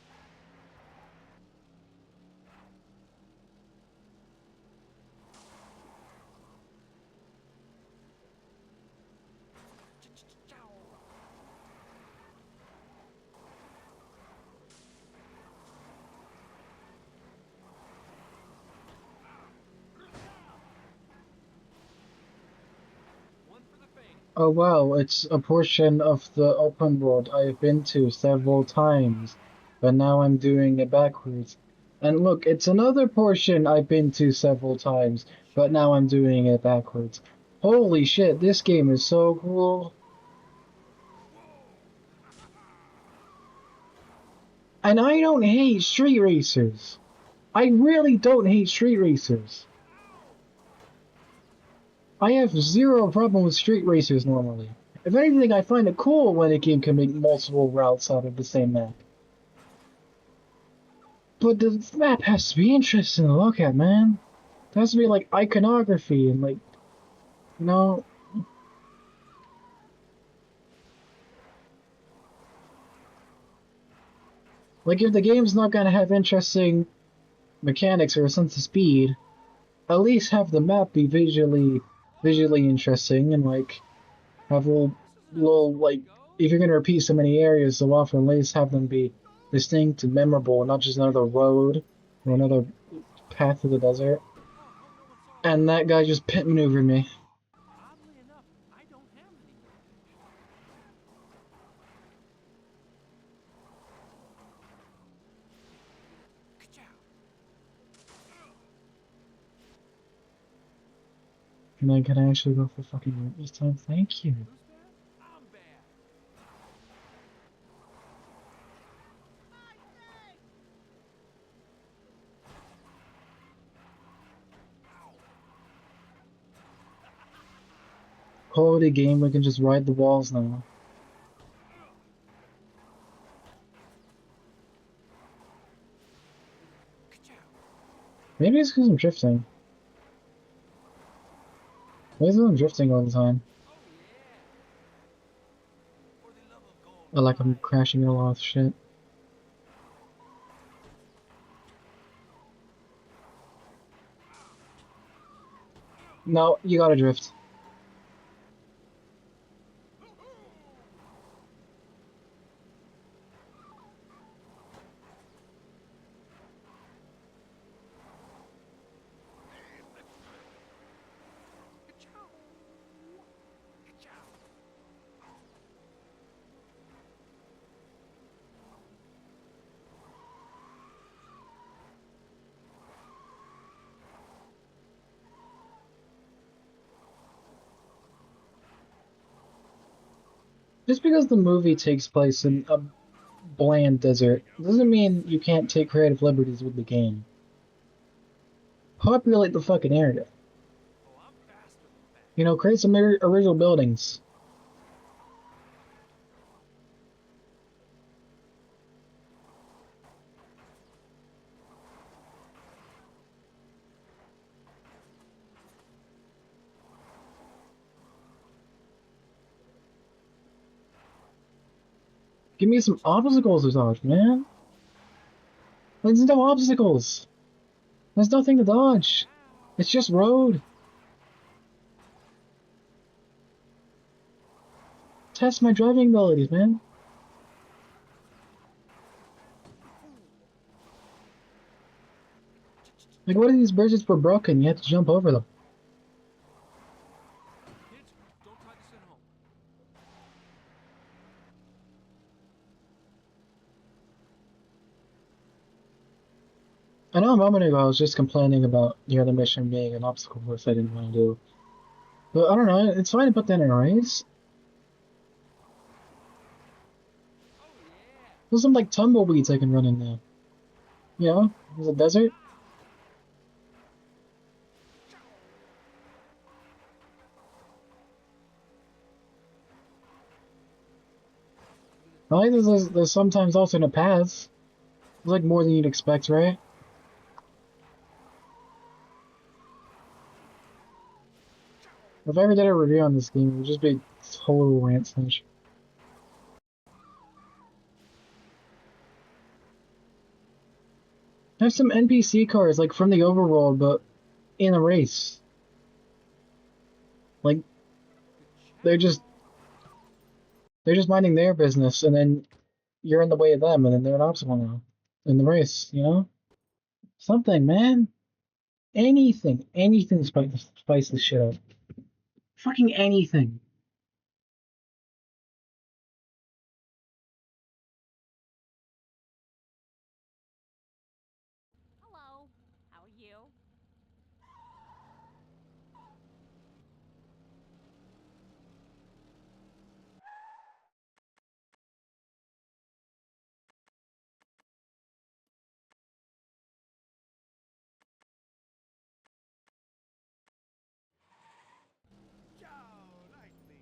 S3: One for the fame.
S1: Oh wow, it's a portion of the open world I've been to several times, but now I'm doing it backwards. And look, it's another portion I've been to several times, but now I'm doing it backwards. Holy shit, this game is so cool. And I don't hate street racers. I really don't hate street racers. I have zero problem with street racers normally. If anything, I find it cool when a game can make multiple routes out of the same map. But the map has to be interesting to look at, man. It has to be like iconography and like, you know. Like if the game's not gonna have interesting mechanics or a sense of speed, at least have the map be visually interesting and like have little like if you're gonna repeat so many areas so often, at least have them be distinct and memorable, not just another road or another path to the desert. And that guy just pit maneuvered me.
S3: Oddly enough, I don't have any motivation. Ka-chow!
S1: Can I actually go for fucking route this time? Thank you.
S3: Who's bad? I'm bad.
S1: Quality game, we can just ride the walls now.
S3: Ka-chow!
S1: Maybe it's because I'm drifting. Maybe I'm drifting all the time.
S3: Oh yeah. For the love of gold.
S1: Or like I'm crashing into a lot of shit. No, you gotta drift.
S3: Ka-chow! Ka-chow!
S1: Just because the movie takes place in a bland desert doesn't mean you can't take creative liberties with the game. Populate the fucking area.
S3: Oh, I'm faster than that.
S1: You know, create some original buildings. Give me some obstacles to dodge, man. There's no obstacles. There's nothing to dodge. It's just road. Test my driving abilities, man. Like, what if these bridges were broken? You have to jump over them.
S3: Kids,
S1: I know a moment ago I was just complaining about the other mission being an obstacle course I didn't want to do. But I don't know, it's fine to put that in a race. There's some like tumbleweeds I can run in there. You know, there's a desert. I like there's sometimes alternate paths. There's like more than you'd expect, right? If I ever did a review on this game, it would just be total rant session. There's some NPC cars like from the overworld, but in a race. Like they're just they're just minding their business, and then you're in the way of them, and then they're an obstacle now in the race. You know, something, man. Anything to spice this shit up. Fucking anything.
S2: Hello. How are you?
S3: Ciao, lightning.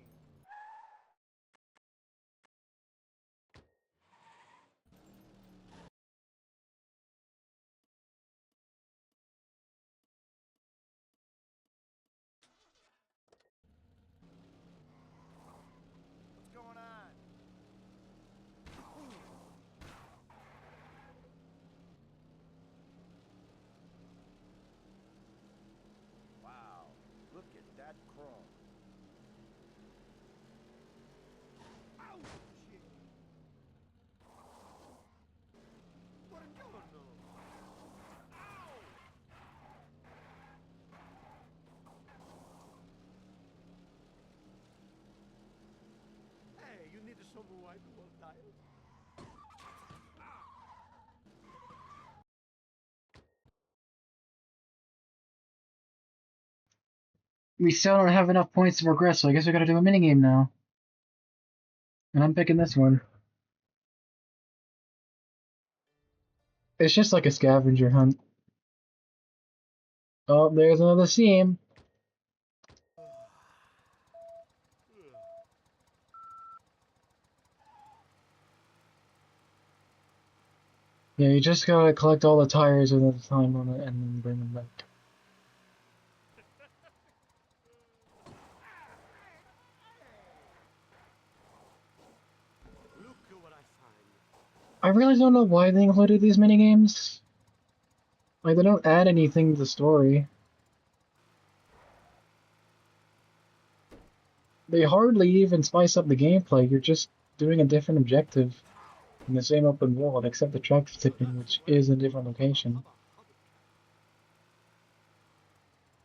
S3: What's going on? Wow, look at that chrome. Ouch! Buongiorno! Ow! Hey, you need some wipe on tires?
S1: We still don't have enough points to progress, so I guess we gotta do a minigame now. And I'm picking this one. It's just like a scavenger hunt. Oh, there's another seam. Yeah, you just gotta collect all the tires at the time on it and then bring them back.
S3: Look at what I find.
S1: I really don't know why they included these minigames. Like, they don't add anything to the story. They hardly even spice up the gameplay, you're just doing a different objective in the same open world, except the tractor tipping, which is a different location.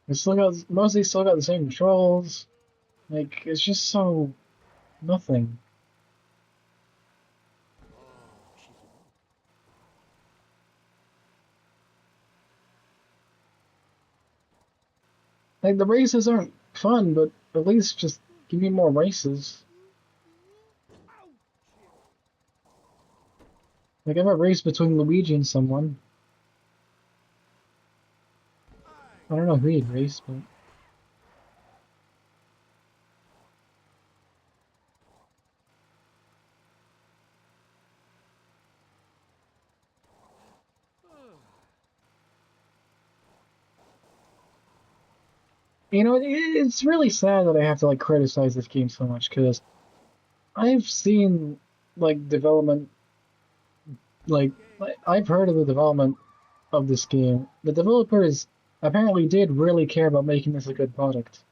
S1: It's still got, mostly still got the same controls. Like, it's just so nothing. Like, the races aren't fun, but at least just give me more races. Like, I have a race between Luigi and someone. I don't know who he'd race, but... You know, it's really sad that I have to, like, criticize this game so much, because I've seen, like, development... Like, I've heard of the development of this game. The developers apparently did really care about making this a good product.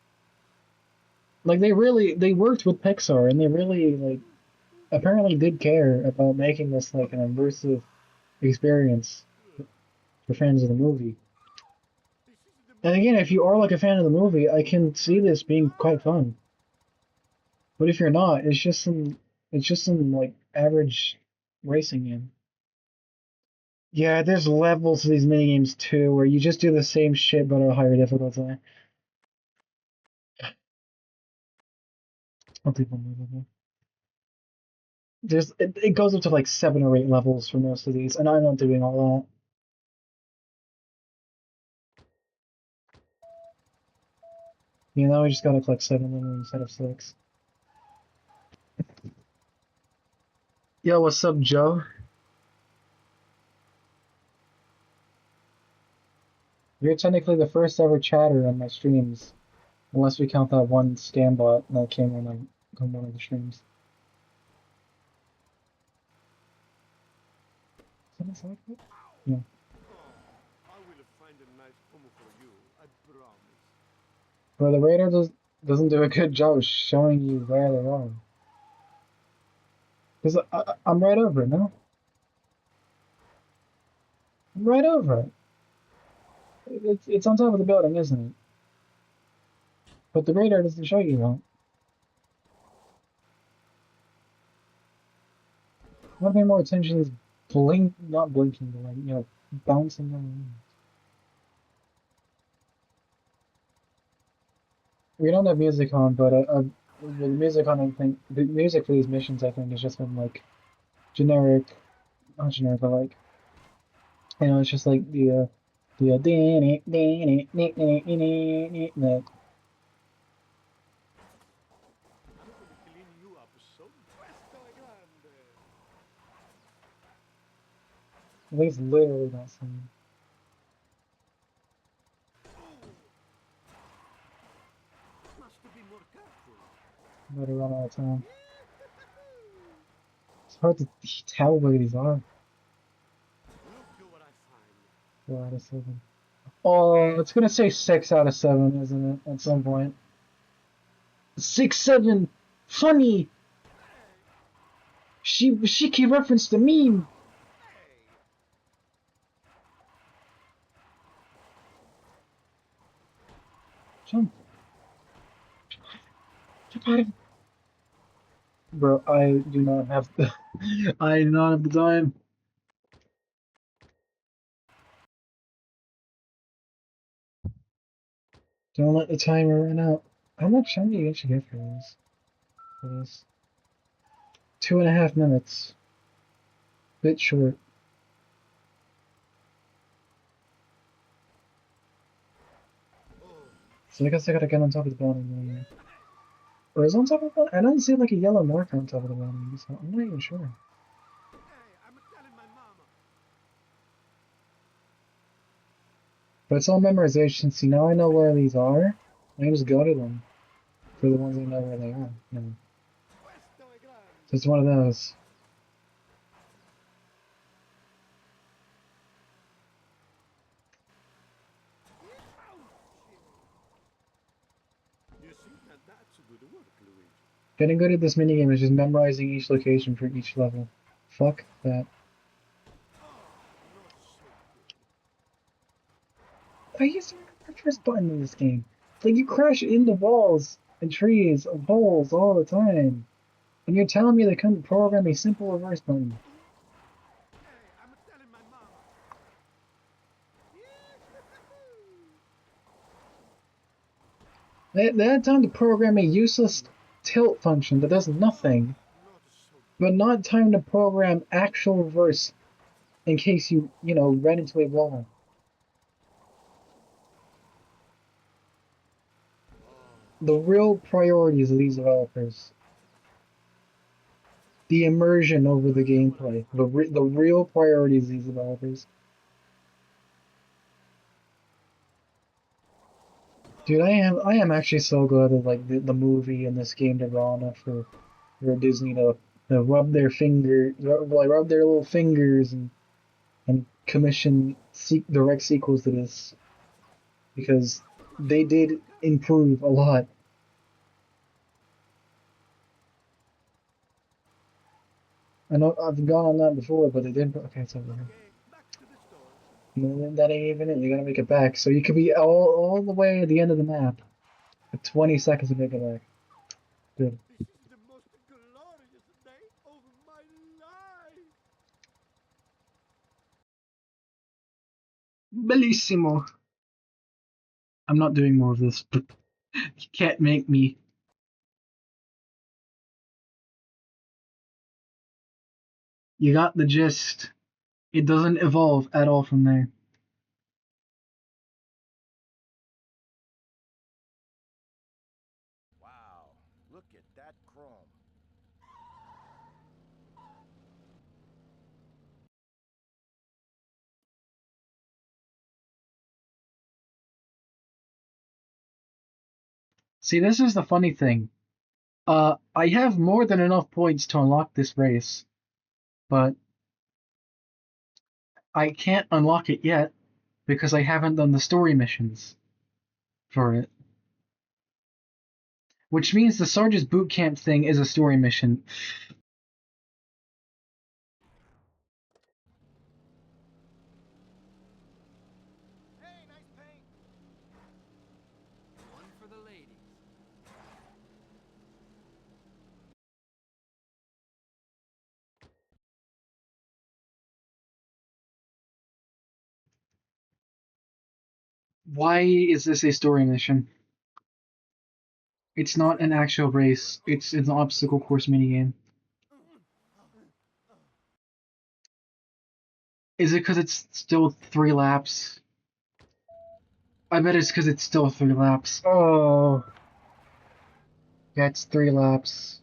S1: Like, they worked with Pixar, and they really, like, apparently did care about making this, like, an immersive experience for fans of the movie. And again, if you are like a fan of the movie, I can see this being quite fun. But if you're not, it's just some like average racing game. Yeah, there's levels to these minigames too, where you just do the same shit but at a higher difficulty. I'll do one more level. It goes up to like 7 or 8 levels for most of these, and I'm not doing all that. You know, I just gotta collect 7 of them instead of 6. Yo, what's up, Joe? You're technically the first ever chatter on my streams, unless we count that one scam bot that came on one of the streams. Is that a side clip? Yeah.
S3: I will find a nice home for you, I promise.
S1: Bro, the radar doesn't do a good job of showing you where they are. Because I'm right over it, no? I'm right over it. It's on top of the building, isn't it? But the radar doesn't show you that. I'm paying more attention is not blinking, but like, bouncing around. We don't have music on, but the music on, I think, the music for these missions, I think, has just been like generic, not generic, but like, it's just like the like,
S3: I'm gonna clean you up so presto e grande.
S1: at least literally that song.
S3: Must be more careful.
S1: Better run out of time. It's hard to tell where these are.
S3: Look what I find.
S1: 4 out of 7. Oh, it's gonna say 6 out of 7, isn't it? At some point. 6, 7, funny. She can reference the meme.
S3: Hey!
S1: Jump. Jump out of. Bro, I do not have the. I do not have the time. Don't let the timer run out. How much time do you actually get for this? For this? 2.5 minutes. Bit short.
S3: Oh,
S1: So I guess I gotta get on top of the building. Or is it on top of the building? I don't see like a yellow marker on top of the building, so I'm not even sure.
S3: hey, I'm telling my mama.
S1: But it's all memorization. See, now I know where these are. I can just go to them for the ones I know where they are. No.
S3: Presto e grande.
S1: So it's one of those.
S3: You see, now that's good work, Luigi.
S1: Getting good at this minigame is just memorizing each location for each level. Fuck that.
S3: Oh, not so good.
S1: I used to remember the first button in this game. Like, you crash into walls and trees and holes all the time. And you're telling me they couldn't program a simple reverse button.
S3: Hey, I'm telling my mama.
S1: They had time to program a useless tilt function that does nothing,
S3: Not so
S1: but not time to program actual reverse in case you ran into a wall. The real priorities of these developers. The immersion over the gameplay. The real priorities of these developers. Dude, I am actually so glad that like the movie and this game did well enough for Disney to rub their rub their little fingers and commission direct sequels to this because they did improve a lot. I know I've gone on that before, but they did. Okay, it's over here.
S3: okay. Back to the store.
S1: No, that ain't even it. You gotta make it back. So you could be all the way at the end of the map. 20 seconds to make it back. Good.
S3: This is the most glorious day of my life.
S1: Bellissimo. I'm not doing more of this, but you can't make me. You got the gist. It doesn't evolve at all from there.
S4: Wow, look at that chrome.
S1: See, this is the funny thing. I have more than enough points to unlock this race, but I can't unlock it yet because I haven't done the story missions for it. Which means the Sarge's Boot Camp thing is a story mission.
S4: Hey, nice paint.
S3: One for the ladies.
S1: Why is this a story mission? It's not an actual race. It's an obstacle course minigame. Is it because it's still 3 laps? I bet it's because it's still 3 laps. Oh. Yeah, it's 3 laps.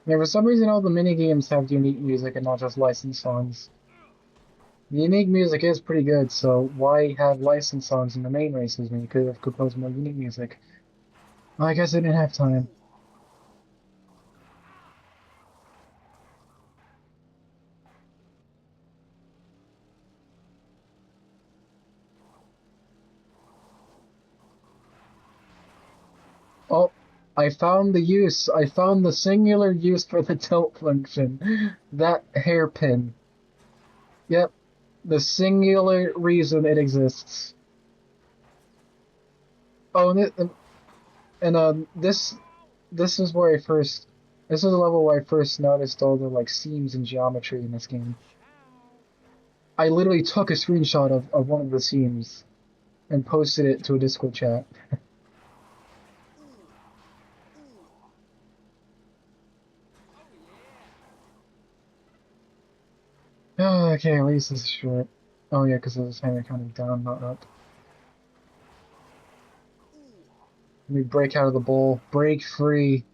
S1: Yeah, for some reason all the minigames have unique music and not just licensed songs. The unique music is pretty good, so why have licensed songs in the main races when you could have composed more unique music? Well, I guess I didn't have time. Oh, I found the use. I found the singular use for the tilt function. That hairpin. Yep, the singular reason it exists. Oh, and this is where I first. This is the level where I first noticed all the like seams and geometry in this game. I literally took a screenshot of one of the seams and posted it to a Discord chat. Oh, okay, at least this is short. Oh yeah, because this timer counting down, not up. Let me break out of the bowl. Break free.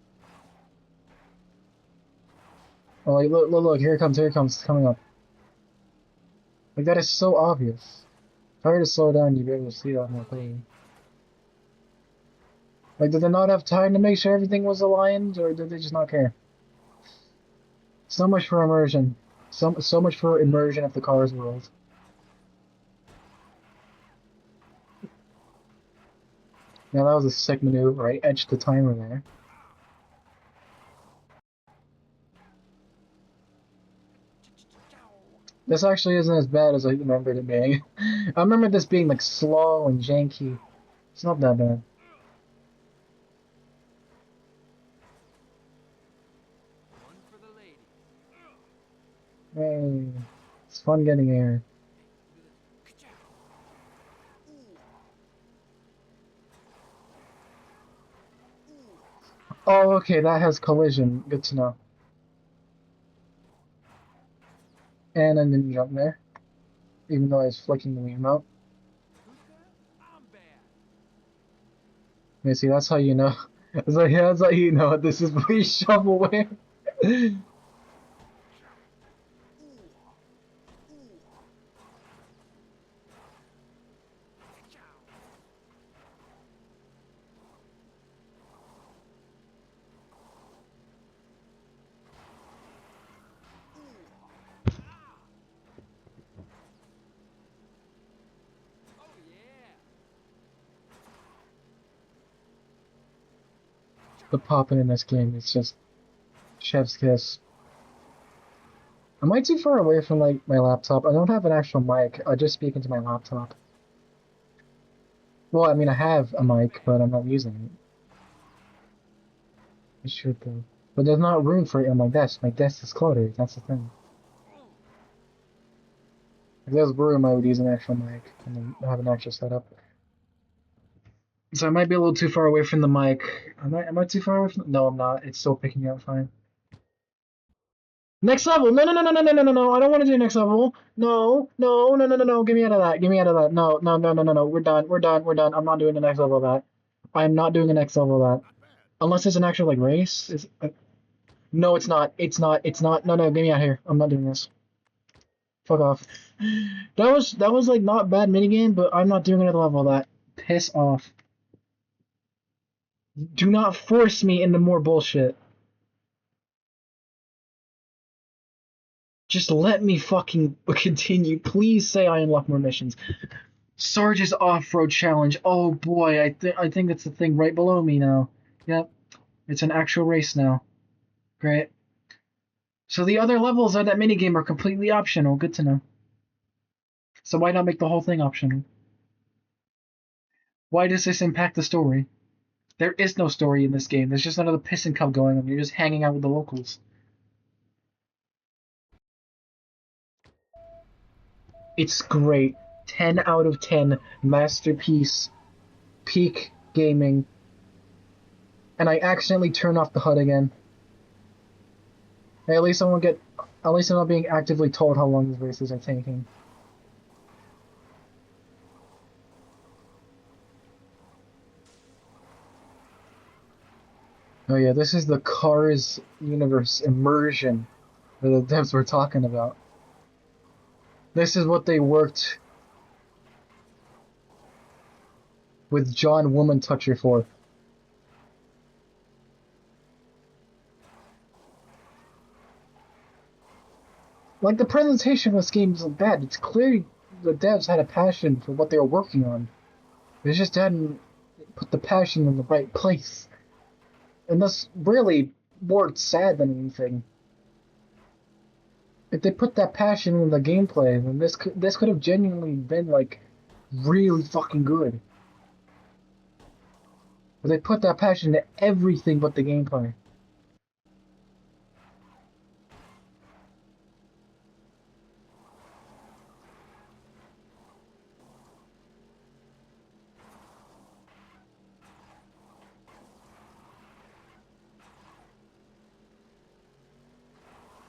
S1: Oh, like, look, here it comes, it's coming up. Like, that is so obvious. If I were to slow down, you'd be able to see that more clearly. Like, did they not have time to make sure everything was aligned, or did they just not care? So much for immersion. So much for immersion of the Cars world. Now that was a sick maneuver, right? Edged the timer there. This actually isn't as bad as I remembered it being. I remember this being like slow and janky. It's not that bad.
S3: One for the ladies.
S1: Hey, it's fun getting air. Oh, okay, that has collision. Good to know. And I didn't jump there, even though I was flicking the Wiimote.
S3: Who's bad? I'm bad.
S1: Yeah, see, that's how you know. It's like, yeah, that's how you know this is free shovelware.
S3: Oh yeah.
S1: The popping in this game is just chef's kiss. Am I too far away from like my laptop? I don't have an actual mic. I just speak into my laptop. Well, I mean, I have a mic, but I'm not using it. I should though. But there's not room for it on my desk. My desk is cluttered. That's the thing. If there's room, I would use an actual mic and then have an actual setup. So I might be a little too far away from the mic. Am I too far away from? No, I'm not. It's still picking up fine. Next level! No, no, no, no, no, no, no, no, no! I don't want to do next level. No, no, no, no, no, no! Get me out of that! Get me out of that! No, no, no, no, no, no! We're done. We're done. We're done. I'm not doing the next level of that. I am not doing the next level of that. Unless it's an actual like race. No, it's not. It's not. It's not. No, no, get me out of here. I'm not doing this. Fuck off. That was like not bad minigame, but I'm not doing another level of that. Piss off. Do not force me into more bullshit. Just let me fucking continue. Please say I unlock more missions. Sarge's off-road challenge. Oh boy, I think that's the thing right below me now. Yep, it's an actual race now. Great. So the other levels of that minigame are completely optional. Good to know. So why not make the whole thing optional? Why does this impact the story? There is no story in this game. There's just another pissing cup going on. You're just hanging out with the locals. It's great. 10 out of 10. Masterpiece. Peak gaming. And I accidentally turned off the HUD again. Hey, at least I won't get. At least I'm not being actively told how long these races are taking. Oh yeah, this is the Cars universe immersion that the devs were talking about. This is what they worked with John Woman Toucher for. Like, the presentation of this game isn't bad. It's clear the devs had a passion for what they were working on. They just hadn't put the passion in the right place. And that's really more sad than anything. If they put that passion in the gameplay, then this could have genuinely been like really fucking good. But they put that passion into everything but the gameplay.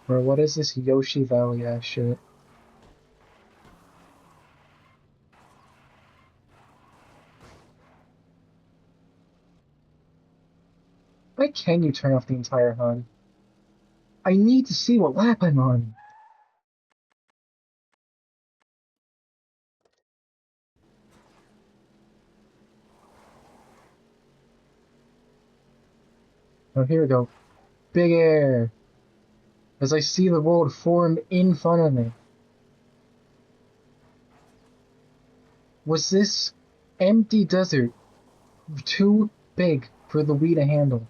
S1: Or what is this Yoshi Valley ass shit? Why can you turn off the entire HUD? I need to see what lap I'm on. Oh, here we go. Big air. As I see the world form in front of me. Was this empty desert too big for the Wii to handle?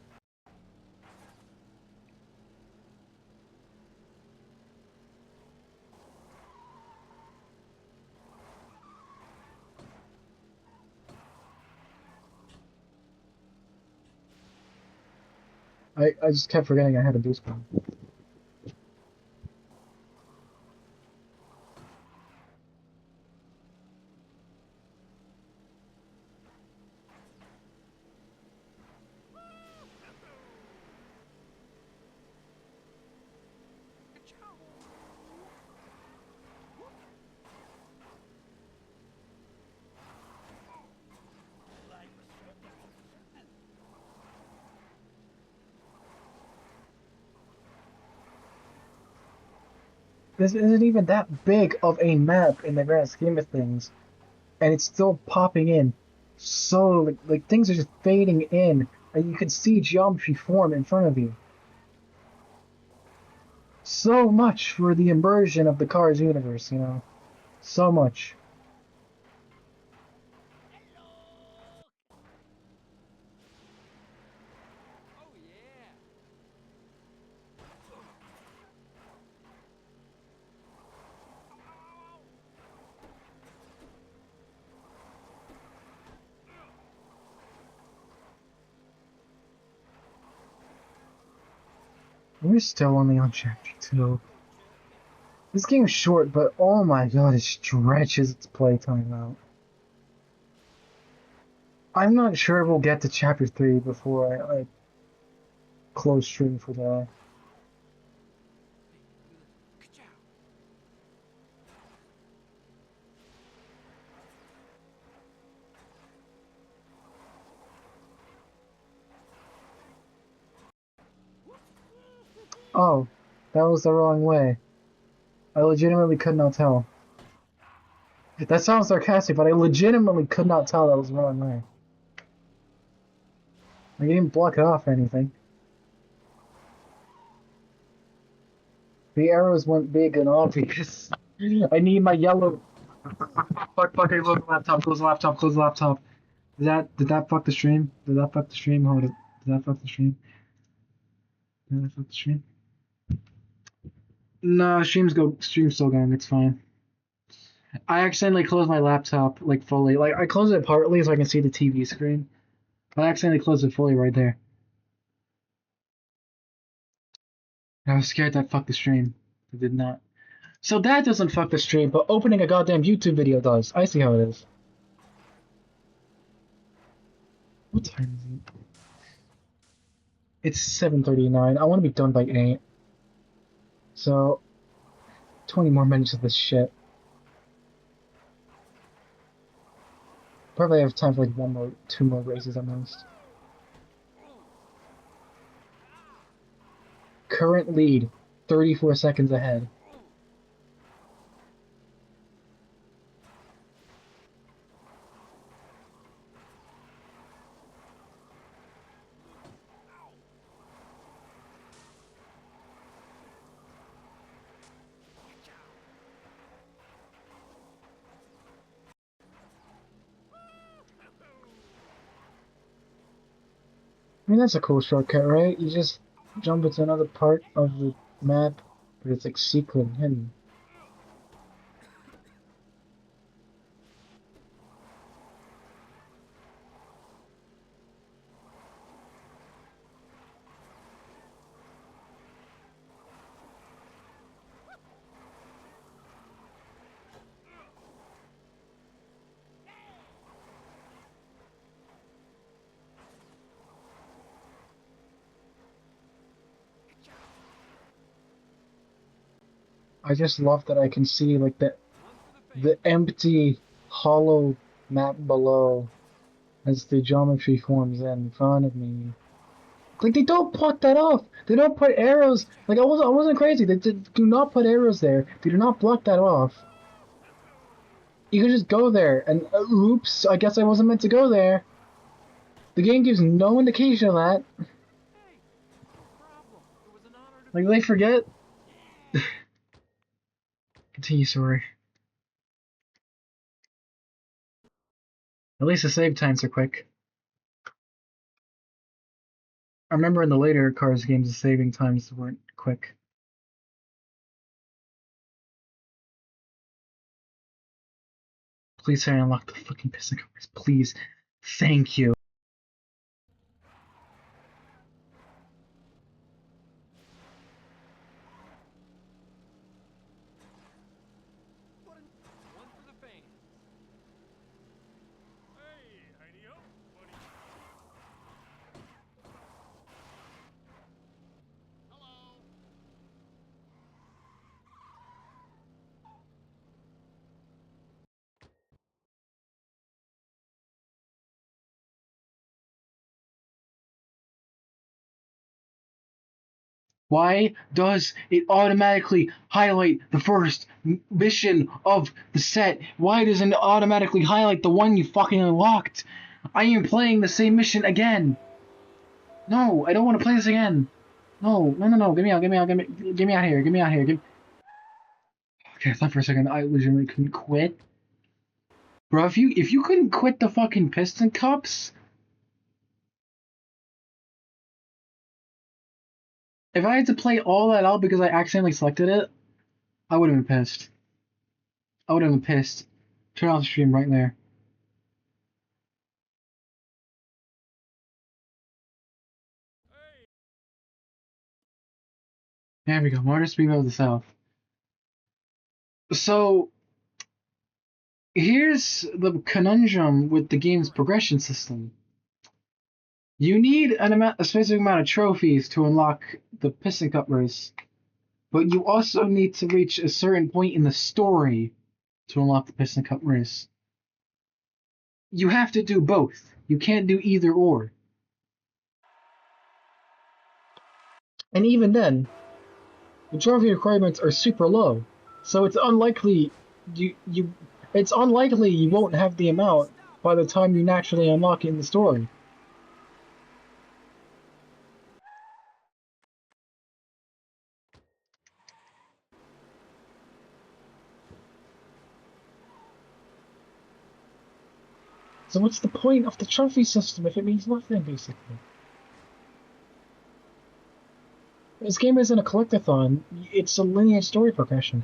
S1: I just kept forgetting I had a boost pump. This isn't even that big of a map in the grand scheme of things, and it's still popping in. So, like things are just fading in, and you can see geometry form in front of you. So much for the immersion of the Cars universe, you know? So much.
S3: Oh yeah.
S1: We're still only on chapter 2. This game's short, but oh my god, it stretches its playtime out. I'm not sure we'll get to chapter 3 before I close stream for the. Oh, that was the wrong way. I legitimately could not tell. That sounds sarcastic, but I legitimately could not tell that was the wrong way. Like, you didn't block it off or anything. The arrows weren't big and obvious. I need my yellow. Fuck, I close the laptop, close the laptop, close the laptop. Did that fuck the stream? Did that fuck the stream? Hold it. Did that fuck the stream? Did that fuck the stream? No, stream's still going, it's fine. I accidentally closed my laptop, like, fully. Like, I closed it partly so I can see the TV screen. I accidentally closed it fully right there. I was scared that fucked the stream. It did not. So that doesn't fuck the stream, but opening a goddamn YouTube video does. I see how it is. What time is it? It's 7:39. I want to be done by 8. So, 20 more minutes of this shit. Probably have time for like 2 more races at most. Current lead, 34 seconds ahead. I mean, that's a cool shortcut, right? You just jump into another part of the map, but it's like secret and hidden. I just love that I can see like the empty, hollow map below as the geometry forms in front of me. Like they don't block that off. They don't put arrows. Like I wasn't crazy. They do not put arrows there. They do not block that off. You can just go there and oops, I guess I wasn't meant to go there. The game gives no indication of that. Like they forget. Continue story. At least the save times are quick. I remember in the later Cars games the saving times weren't quick. Please say I unlock the fucking piston cars. Please. Thank you. Why does it automatically highlight the first mission of the set? Why doesn't it automatically highlight the one you fucking unlocked? I am playing the same mission again. No, I don't want to play this again. No, get me out, get me out of here, get me out of here. Okay, I thought for a second I legitimately couldn't quit. Bro, if you couldn't quit the fucking piston cups, if I had to play all that out because I accidentally selected it, I would have been pissed. I would have been pissed. Turn off the stream right there. There we go. Martyrs People of the South. So here's the conundrum with the game's progression system. You need a specific amount of trophies to unlock the Piston Cup race, but you also need to reach a certain point in the story to unlock the Piston Cup race. You have to do both. You can't do either or. And even then, the trophy requirements are super low, so it's unlikely you won't have the amount by the time you naturally unlock it in the story. So what's the point of the trophy system if it means nothing, basically? This game isn't a collectathon, it's a linear story progression.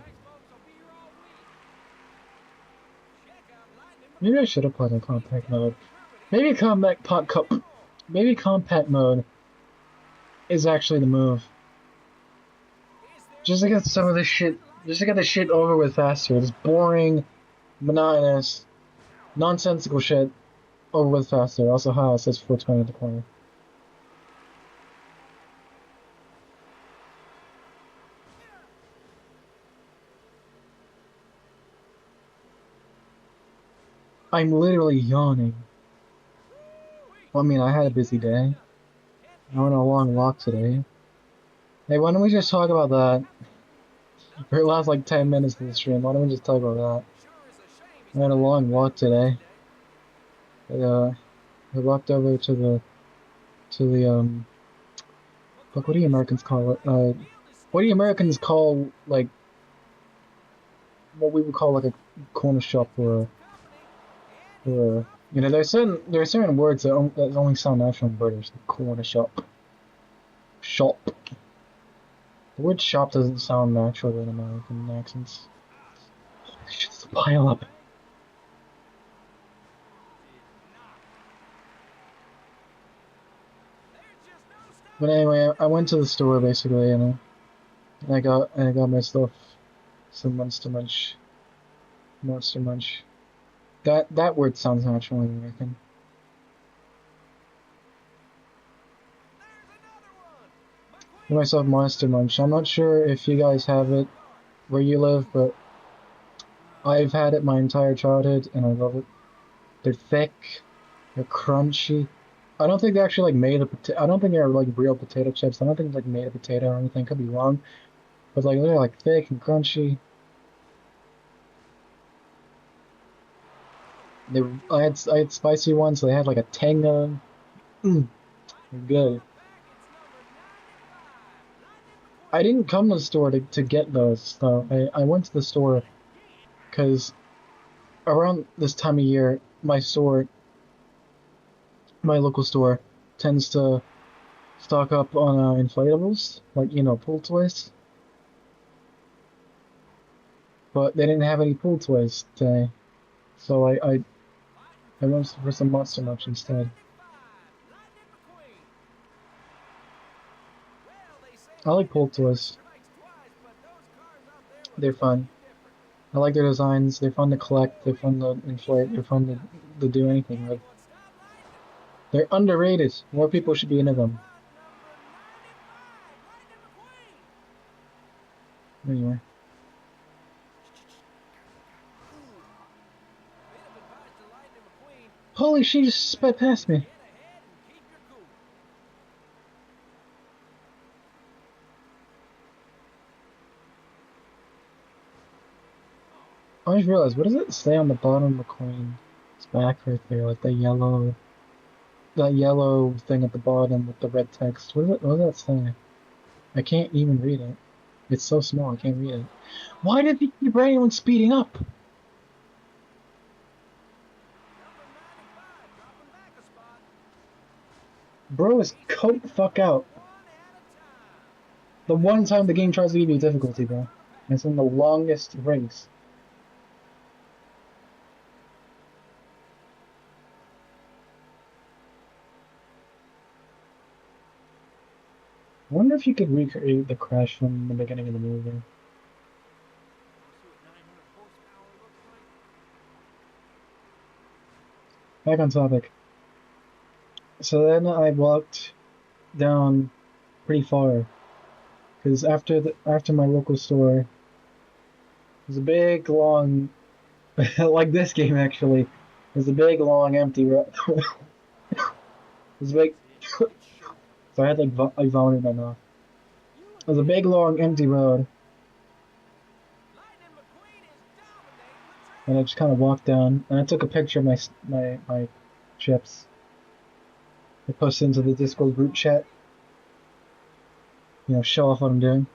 S1: Maybe I should have played in compact mode. Maybe compact mode is actually the move. Just to get some of this shit, just to get this shit over with faster. This boring, monotonous, nonsensical shit over with faster. Also, how it says 420 in the corner. I'm literally yawning. Well, I mean, I had a busy day. I went on a long walk today. Hey, why don't we just talk about that? For the last like 10 minutes of the stream, why don't we just talk about that? I had a long walk today. I walked over to the fuck, what do you Americans call it? What do you Americans call, like, what we would call like a corner shop or you know, there are certain words that only sound natural in British, like corner shop. Shop. The word shop doesn't sound natural in American accents. It's just a pile up. But anyway, I went to the store basically, and I got myself some Monster Munch. Monster Munch. That word sounds natural in American. Got myself Monster Munch. I'm not sure if you guys have it where you live, but I've had it my entire childhood, and I love it. They're thick, they're crunchy. I don't think they actually like made a potato. I don't think they're like real potato chips. I don't think it's like made a potato or anything. Could be wrong, but like they're like thick and crunchy. I had spicy ones, so they had like a tang to them. They're good. I didn't come to the store to get those, though. I went to the store because around this time of year, my local store, tends to stock up on inflatables, like, you know, pool toys. But they didn't have any pool toys today, so I went for some Monster Munch instead. I like pool toys. They're fun. I like their designs. They're fun to collect. They're fun to inflate. They're fun to do anything with. They're underrated. More people should be into them. Anyway. Holy shit, you just sped past me. I just realized, what does it say on the bottom of the coin? It's back right there, like that yellow thing at the bottom with the red text. What does that say? I can't even read it. It's so small, I can't read it. Why did they keep everyone speeding up? Bro is coked the fuck out. The one time the game tries to give you difficulty, bro. And it's in the longest race. I wonder if you could recreate the crash from the beginning of the movie.
S3: Want to see what 900 horsepower looks like?
S1: Back on topic. So then I walked down pretty far, because after my local store, there's a big long, like this game actually, there's a big long empty road. There's a big,
S3: That's it. It's showtime.
S1: so I had like I vomited my mouth.
S3: You and
S1: There's a
S3: me.
S1: big long empty road,
S4: Lightning McQueen is dominating the
S1: and I
S4: track.
S1: just kind of walked down, and I took a picture of my chips. I posted into the Discord group chat, show off what I'm doing.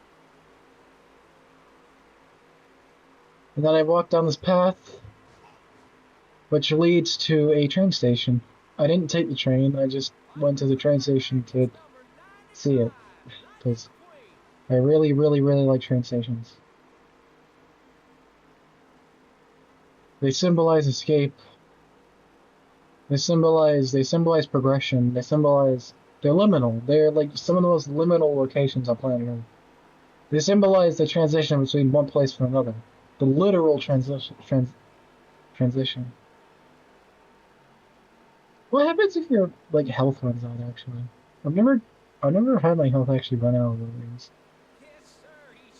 S1: And then I walked down this path, which leads to a train station. I didn't take the train, I just went to the train station to
S4: Number 95.
S1: see it,
S4: Lightning
S1: because
S4: McQueen.
S1: I really, really, really like train stations. They symbolize escape. They symbolize progression. They're liminal. They're like some of the most liminal locations on planet Earth. They symbolize the transition between one place to another. The literal transition. What happens if your like health runs out actually? I've never I've never had my health actually run out of the race.
S4: Yes, sir.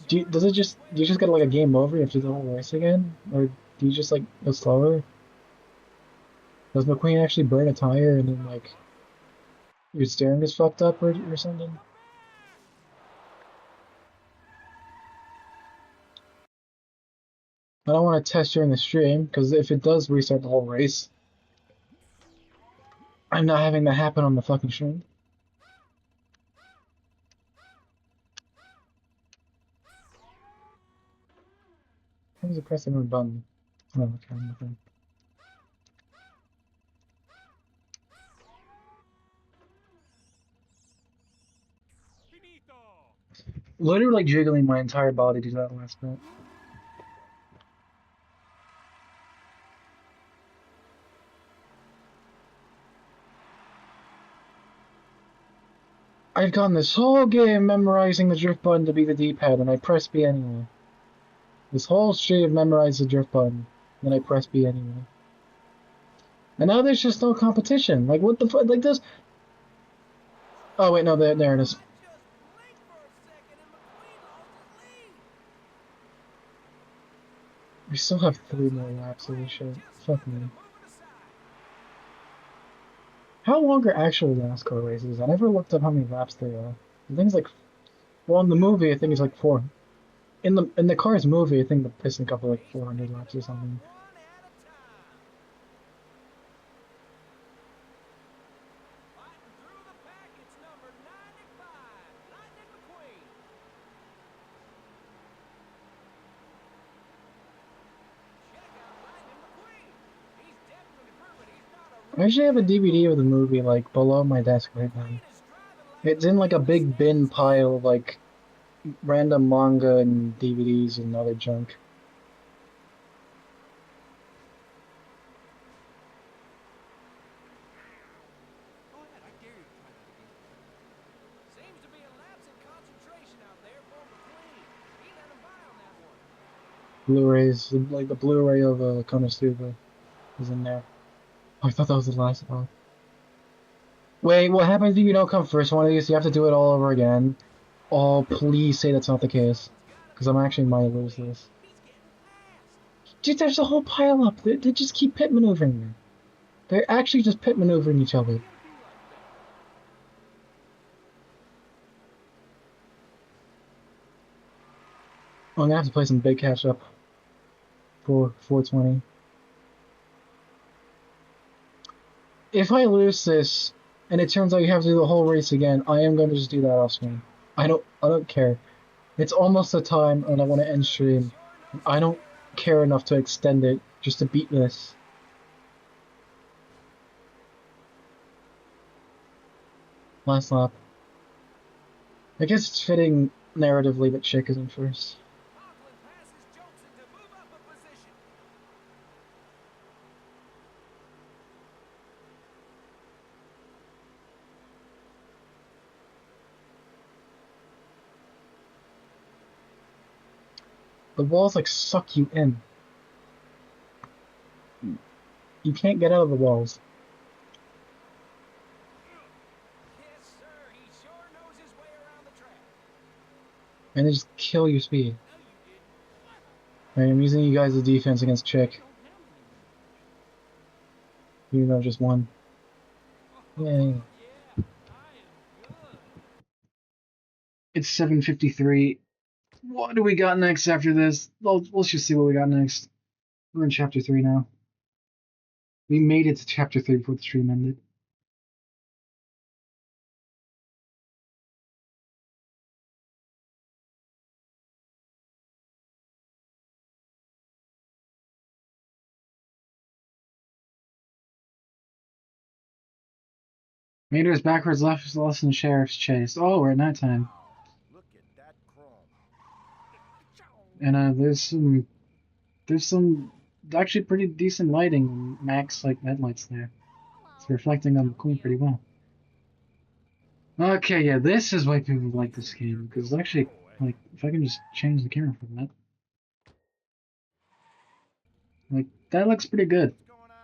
S4: He sure
S1: Do you just get like a game over? You have to do the whole race again? Or do you just like go slower? Does McQueen actually burn a tire and then like your steering is fucked up or something? I don't want to test during the stream, because if it does restart the whole race, I'm not having that happen on the fucking stream. How does it press the button? Oh, okay, nothing. Literally jiggling my entire body to do that last bit. I've gone this whole game memorizing the drift button to be the D-pad, and I press B anyway. This whole stream memorized the drift button, and I press B anyway. And now there's just no competition. Like, what the fuck? Like, this. Oh, wait, no, there it is.
S4: Just blink for a second and McQueen lost his lead.
S1: We still have 3 more laps of this shit.
S4: Just
S1: Fuck
S4: looking to
S1: me.
S4: move it aside.
S1: How long are actual NASCAR races? I never looked up how many laps they are. I think it's like, well, in the movie, I think it's like 4. In the Cars movie, I think the Piston Cup are like
S4: He's
S1: 400
S4: picking
S1: laps
S4: them
S1: or
S4: off
S1: something.
S4: one at a time. Fighting through the pack, it's number 95, Lightning McQueen. Check out Lightning McQueen. He's definitely proven he's not a
S1: I actually have a
S4: rookie
S1: DVD
S4: anymore.
S1: of the movie like below my desk right now.
S4: McQueen is driving like
S1: It's
S4: a
S1: in like a
S4: real
S1: big
S4: steady
S1: bin
S4: star.
S1: pile of like random manga and DVDs and other junk.
S3: Go ahead, I dare you to try that again.
S4: Seems to be a lapse in concentration out there for McQueen. He let him by on that one.
S1: Blu-rays, like the Blu-ray of Konosuba is in there. Oh, I thought that was the last one. Wait, what happens if you don't come first one of these? You have to do it all over again. Oh, please say that's not the case. Because I'm actually might lose this.
S4: He's getting fast.
S1: Dude, there's a whole pile up. They just keep pit maneuvering me. They're actually just pit maneuvering each other.
S3: Why you gotta be like that?
S1: I'm gonna have to play some big catch up for 420. If I lose this, and it turns out you have to do the whole race again, I am going to just do that off screen. I don't care. It's almost the time, and I want to end stream.
S4: Sure knows
S1: I
S4: his way
S1: don't
S4: around the
S1: care
S4: track.
S1: enough to extend it just to beat this. Last lap. I guess it's fitting narratively that Chick isn't first.
S4: Conklin passes Johnson to move up a position.
S1: The walls like suck you in. You can't get out of the walls.
S4: Yes, sir. He sure knows his way around the track.
S1: And they just kill your speed.
S4: No, you didn't.
S1: Alright, I'm using you guys as defense against Chick. Even though just one. Yay.
S4: Yeah, I am good.
S1: It's 7:53. What do we got next after this? Let's just see what we got next. We're in chapter 3 now. We made it to chapter 3 before the stream ended. Meters backwards, left is less than sheriff's chase. Oh, we're at nighttime.
S3: Look at that chrome.
S1: And there's some actually pretty decent lighting, max like headlights there. It's reflecting on the queen pretty well. Okay, yeah, this is why people like this game, because actually, like, if I can just change the camera for that. Like, that looks pretty good.
S3: What's going on?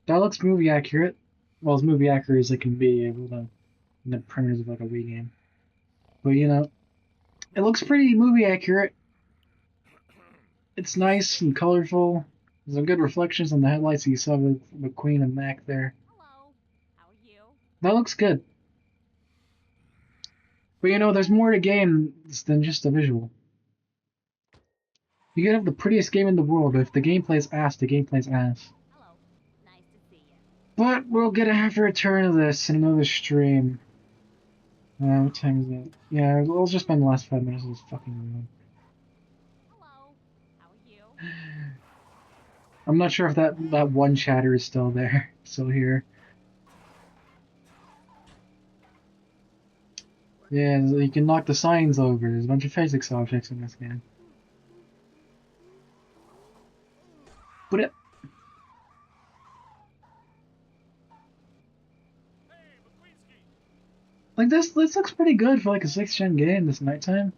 S1: That looks movie accurate. Well, as movie accurate as it can be with the premise of like a Wii game. But you know, it looks pretty movie accurate. It's nice and colorful. There's some good reflections on the headlights that you saw with McQueen and Mac there.
S2: Hello. How are you?
S1: That looks good. But you know, there's more to games than just a visual. You can have the prettiest game in the world, but if the gameplay's ass, the gameplay's ass.
S2: Hello. Nice to see you.
S1: But we'll get a half a return of this in another stream. What time is it? Yeah, we'll just spend the last 5 minutes of this fucking room.
S2: Hello. How are you?
S1: I'm not sure if that one chatter is still there, still here. Yeah, you can knock the signs over. There's a bunch of physics objects in this game. But it. Like this looks pretty good for like a 6th gen game this nighttime.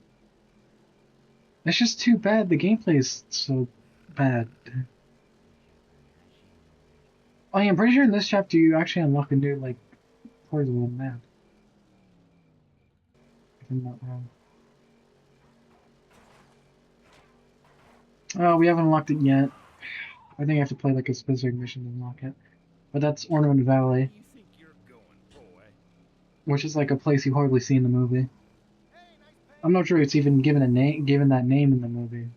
S1: It's just too bad the gameplay is so bad. Oh yeah, I'm pretty sure in this chapter you actually unlock a new like portable map. If I'm not wrong. Oh, we haven't unlocked it yet. I think I have to play like a specific mission to unlock it. But that's Ornament Valley,
S3: You think you're going, boy?
S1: which is like a place you hardly see in the movie.
S3: Hey, nice paint.
S1: I'm not sure it's even given that name in the movie.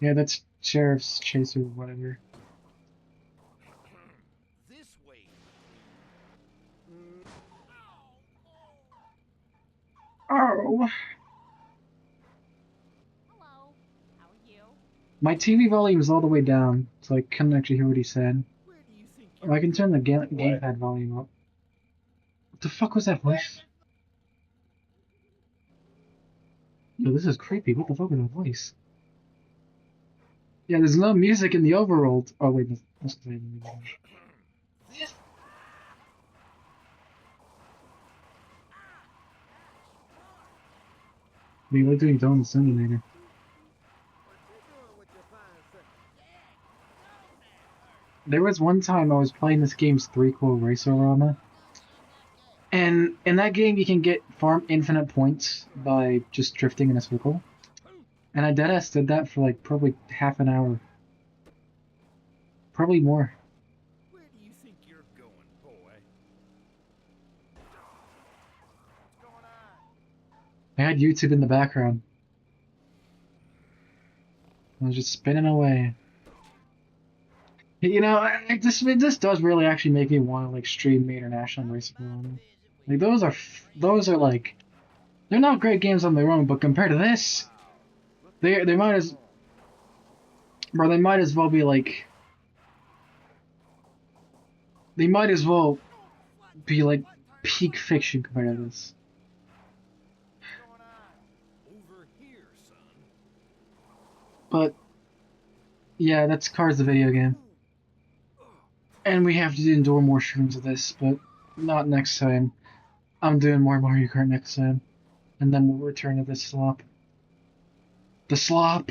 S1: Yeah, that's Sheriff's Chase or whatever.
S3: This way.
S1: Oh!
S2: Hello. How are you?
S1: My TV volume is all the way down, so I couldn't actually hear what he said.
S3: Where do you think
S1: Or I can turn the gamepad volume up. What the fuck was that voice? Yo, this is creepy. What the fuck was that voice? Yeah, there's no music in the overworld. Oh wait, that's the We like doing Dome Simulator. There was one time I was playing this game's 3-core Race-O-Rama, and in that game you can farm infinite points by just drifting in a circle. And I deadass did that for like probably half an hour. Probably more.
S3: Where do you think you're going, boy? What's going on?
S1: I had YouTube in the background. I was just spinning away. You know, this does really actually make me want to like stream International Racing. Like those are like, they're not great games on their own, but compared to this, they might as well be like, they might as well be like peak fiction compared to this.
S3: What's going on? Over here, son.
S1: But yeah, that's Cars the video game. And we have to endure more streams of this, but not next time. I'm doing more Mario Kart next time. And then we'll return to this slop. The slop.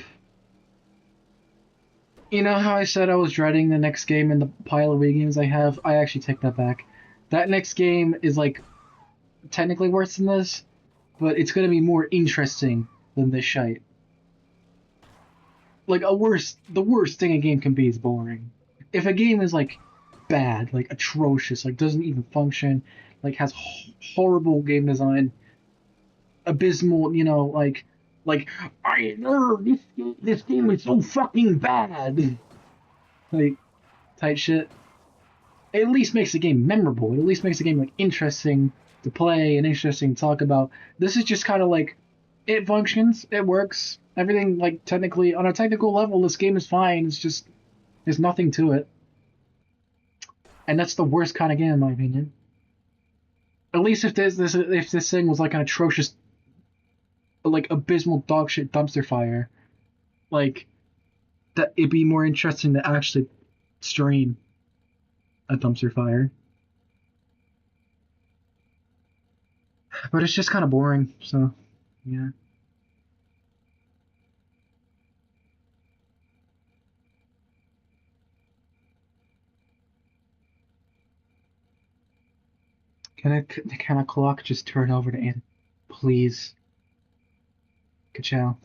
S1: You know how I said I was dreading the next game in the pile of Wii games I have? I actually take that back. That next game is like technically worse than this, but it's gonna be more interesting than this shite. Like the worst thing a game can be is boring. If a game is like bad, like atrocious, like doesn't even function, like has horrible game design, abysmal, like this game is so fucking bad, like type shit. It at least makes the game memorable. It at least makes the game like interesting to play and interesting to talk about. This is just kind of like it functions, it works, everything like technically on a technical level, this game is fine. It's just there's nothing to it, and that's the worst kind of game in my opinion. At least if this thing was like an atrocious, like abysmal dog shit dumpster fire, like that it'd be more interesting to actually stream a dumpster fire. But it's just kind of boring, so yeah. Can a clock just turn over to Ann? Please. Ka-chow.